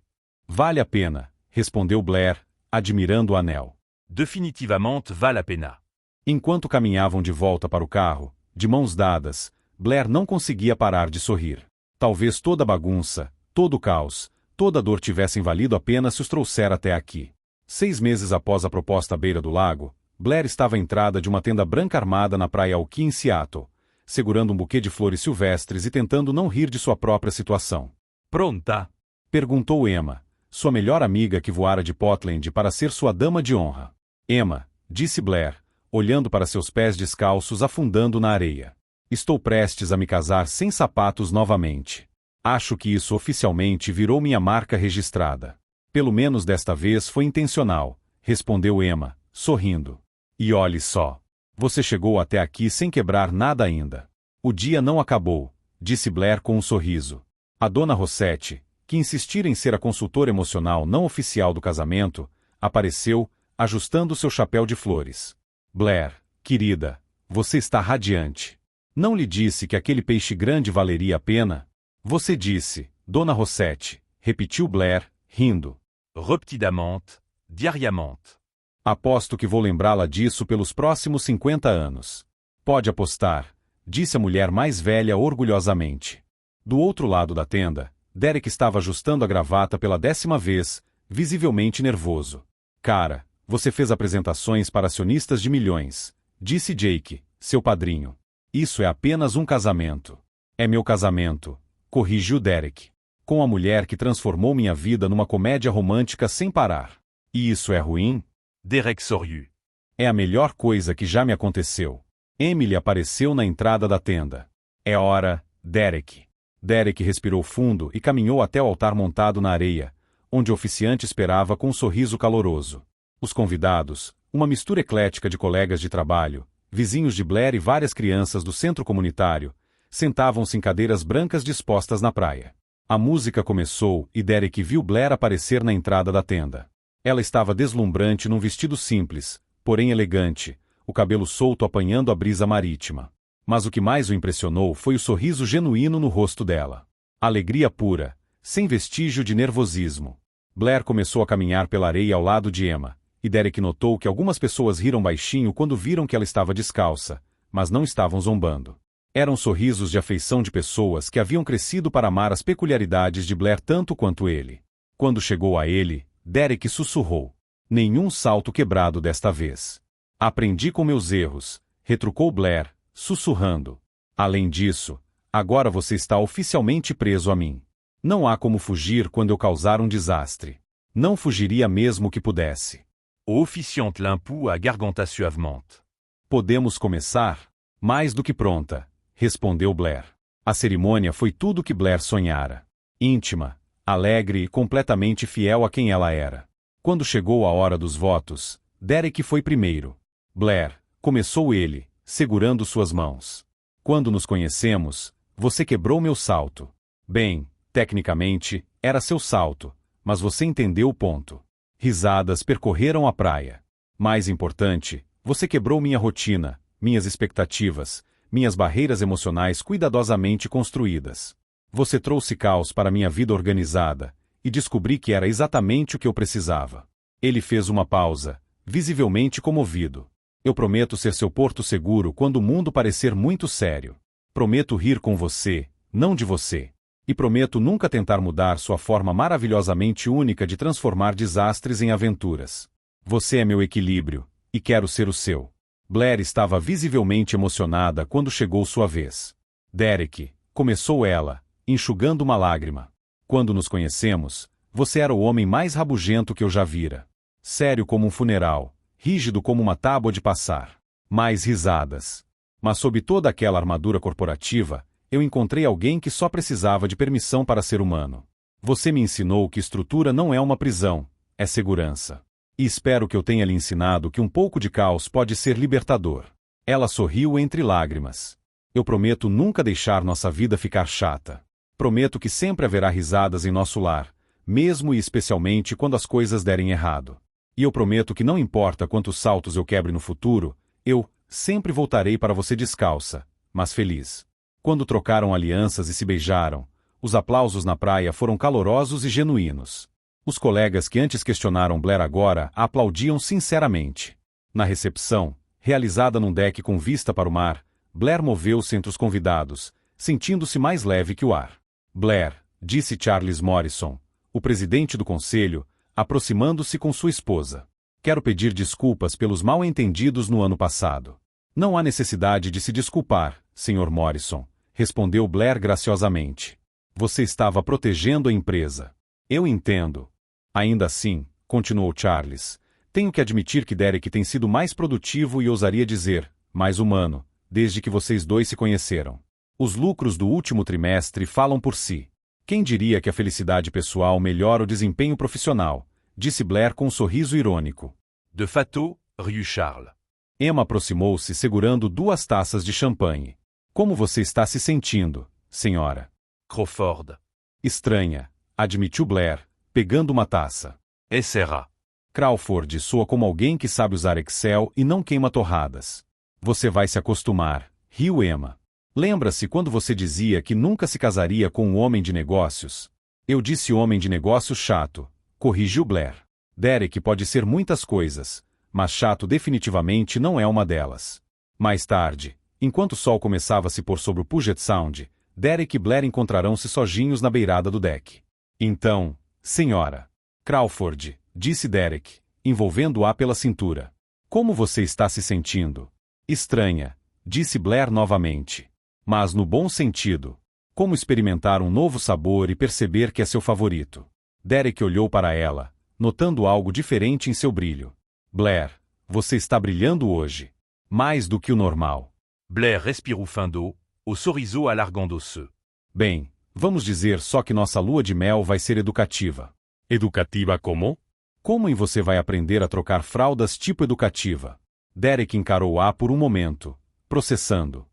Vale a pena, respondeu Blair, admirando o anel. Definitivamente vale a pena. Enquanto caminhavam de volta para o carro, de mãos dadas, Blair não conseguia parar de sorrir. Talvez toda a bagunça, todo o caos, toda a dor tivessem valido a pena se os trouxera até aqui. 6 meses após a proposta à beira do lago, Blair estava à entrada de uma tenda branca armada na praia Alki em Seattle, segurando um buquê de flores silvestres e tentando não rir de sua própria situação. Pronta? Perguntou Emma, sua melhor amiga que voara de Portland para ser sua dama de honra. Emma, disse Blair, olhando para seus pés descalços afundando na areia. Estou prestes a me casar sem sapatos novamente. Acho que isso oficialmente virou minha marca registrada. Pelo menos desta vez foi intencional, respondeu Emma, sorrindo. E olhe só. Você chegou até aqui sem quebrar nada ainda. O dia não acabou, disse Blair com um sorriso. A dona Rossetti, que insistira em ser a consultora emocional não oficial do casamento, apareceu, ajustando seu chapéu de flores. Blair, querida, você está radiante. Não lhe disse que aquele peixe grande valeria a pena? Você disse, dona Rossetti, repetiu Blair, rindo. Repetidamente, diariamente. Aposto que vou lembrá-la disso pelos próximos 50 anos. Pode apostar, disse a mulher mais velha orgulhosamente. Do outro lado da tenda, Derek estava ajustando a gravata pela 10ª vez, visivelmente nervoso. Cara, você fez apresentações para acionistas de milhões, disse Jake, seu padrinho. Isso é apenas um casamento. É meu casamento, corrigiu Derek. Com a mulher que transformou minha vida numa comédia romântica sem parar. E isso é ruim? Derek sorriu. É a melhor coisa que já me aconteceu. Emily apareceu na entrada da tenda. É hora, Derek. Derek respirou fundo e caminhou até o altar montado na areia, onde o oficiante esperava com um sorriso caloroso. Os convidados, uma mistura eclética de colegas de trabalho, vizinhos de Blair e várias crianças do centro comunitário, sentavam-se em cadeiras brancas dispostas na praia. A música começou e Derek viu Blair aparecer na entrada da tenda. Ela estava deslumbrante num vestido simples, porém elegante, o cabelo solto apanhando a brisa marítima. Mas o que mais o impressionou foi o sorriso genuíno no rosto dela. Alegria pura, sem vestígio de nervosismo. Blair começou a caminhar pela areia ao lado de Emma, e Derek notou que algumas pessoas riram baixinho quando viram que ela estava descalça, mas não estavam zombando. Eram sorrisos de afeição de pessoas que haviam crescido para amar as peculiaridades de Blair tanto quanto ele. Quando chegou a ele, Derek sussurrou. Nenhum salto quebrado desta vez. Aprendi com meus erros, retrucou Blair, sussurrando. Além disso, agora você está oficialmente preso a mim. Não há como fugir quando eu causar um desastre. Não fugiria mesmo que pudesse. O oficiante l'imput à garganta suavemente. Podemos começar? Mais do que pronta, respondeu Blair. A cerimônia foi tudo o que Blair sonhara. Íntima, alegre e completamente fiel a quem ela era. Quando chegou a hora dos votos, Derek foi primeiro. Blair, começou ele, segurando suas mãos. Quando nos conhecemos, você quebrou meu salto. Bem, tecnicamente, era seu salto, mas você entendeu o ponto. Risadas percorreram a praia. Mais importante, você quebrou minha rotina, minhas expectativas, minhas barreiras emocionais cuidadosamente construídas. Você trouxe caos para minha vida organizada, e descobri que era exatamente o que eu precisava. Ele fez uma pausa, visivelmente comovido. Eu prometo ser seu porto seguro quando o mundo parecer muito sério. Prometo rir com você, não de você. E prometo nunca tentar mudar sua forma maravilhosamente única de transformar desastres em aventuras. Você é meu equilíbrio, e quero ser o seu. Blair estava visivelmente emocionada quando chegou sua vez. Derek, começou ela, enxugando uma lágrima. Quando nos conhecemos, você era o homem mais rabugento que eu já vira. Sério como um funeral, rígido como uma tábua de passar. Mais risadas. Mas sob toda aquela armadura corporativa, eu encontrei alguém que só precisava de permissão para ser humano. Você me ensinou que estrutura não é uma prisão, é segurança. E espero que eu tenha lhe ensinado que um pouco de caos pode ser libertador. Ela sorriu entre lágrimas. Eu prometo nunca deixar nossa vida ficar chata. Prometo que sempre haverá risadas em nosso lar, mesmo e especialmente quando as coisas derem errado. E eu prometo que não importa quantos saltos eu quebre no futuro, eu sempre voltarei para você descalça, mas feliz. Quando trocaram alianças e se beijaram, os aplausos na praia foram calorosos e genuínos. Os colegas que antes questionaram Blair agora a aplaudiam sinceramente. Na recepção, realizada num deck com vista para o mar, Blair moveu-se entre os convidados, sentindo-se mais leve que o ar. Blair, disse Charles Morrison, o presidente do conselho, aproximando-se com sua esposa. Quero pedir desculpas pelos mal-entendidos no ano passado. Não há necessidade de se desculpar, Sr. Morrison, respondeu Blair graciosamente. Você estava protegendo a empresa. Eu entendo. Ainda assim, continuou Charles, tenho que admitir que Derek tem sido mais produtivo e ousaria dizer, mais humano, desde que vocês dois se conheceram. Os lucros do último trimestre falam por si. Quem diria que a felicidade pessoal melhora o desempenho profissional? Disse Blair com um sorriso irônico. De fato, riu Charles. Emma aproximou-se segurando 2 taças de champanhe. Como você está se sentindo, senhora? Crawford. Estranha, admitiu Blair, pegando uma taça. Serra. Crawford soa como alguém que sabe usar Excel e não queima torradas. Você vai se acostumar, riu Emma. Lembra-se quando você dizia que nunca se casaria com um homem de negócios? Eu disse homem de negócios chato, corrigiu Blair. Derek pode ser muitas coisas, mas chato definitivamente não é uma delas. Mais tarde, enquanto o sol começava a se pôr sobre o Puget Sound, Derek e Blair encontrarão-se sozinhos na beirada do deck. Então, senhora Crawford, disse Derek, envolvendo-a pela cintura. Como você está se sentindo? Estranha, disse Blair novamente. Mas no bom sentido. Como experimentar um novo sabor e perceber que é seu favorito. Derek olhou para ela, notando algo diferente em seu brilho. Blair, você está brilhando hoje. Mais do que o normal. Blair respirou fundo, o sorriso alargando-se. Bem, vamos dizer só que nossa lua de mel vai ser educativa. Educativa como? Como você vai aprender a trocar fraldas tipo educativa? Derek encarou-a por um momento, processando.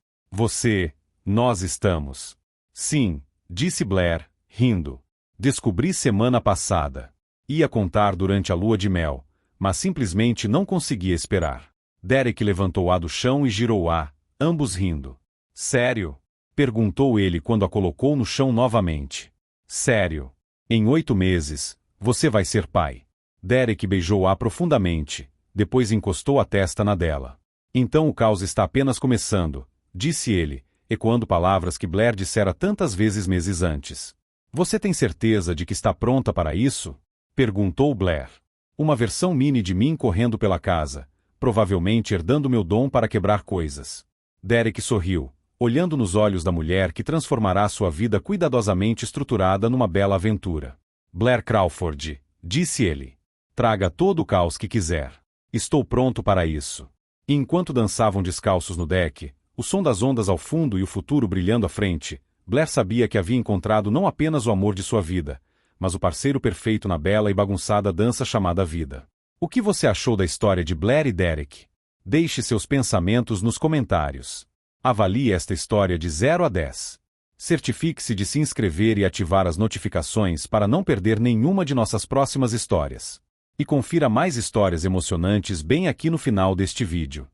Nós estamos. Sim, disse Blair, rindo. Descobri semana passada. Ia contar durante a lua de mel, mas simplesmente não conseguia esperar. Derek levantou-a do chão e girou-a, ambos rindo. Sério? Perguntou ele quando a colocou no chão novamente. Sério. Em 8 meses, você vai ser pai. Derek beijou-a profundamente, depois encostou a testa na dela. Então o caos está apenas começando, disse ele, ecoando palavras que Blair dissera tantas vezes meses antes. Você tem certeza de que está pronta para isso? Perguntou Blair. Uma versão mini de mim correndo pela casa, provavelmente herdando meu dom para quebrar coisas. Derek sorriu, olhando nos olhos da mulher que transformará sua vida cuidadosamente estruturada numa bela aventura. Blair Crawford, disse ele. Traga todo o caos que quiser. Estou pronto para isso. E enquanto dançavam descalços no deck, o som das ondas ao fundo e o futuro brilhando à frente, Blair sabia que havia encontrado não apenas o amor de sua vida, mas o parceiro perfeito na bela e bagunçada dança chamada vida. O que você achou da história de Blair e Derek? Deixe seus pensamentos nos comentários. Avalie esta história de 0 a 10. Certifique-se de se inscrever e ativar as notificações para não perder nenhuma de nossas próximas histórias. E confira mais histórias emocionantes bem aqui no final deste vídeo.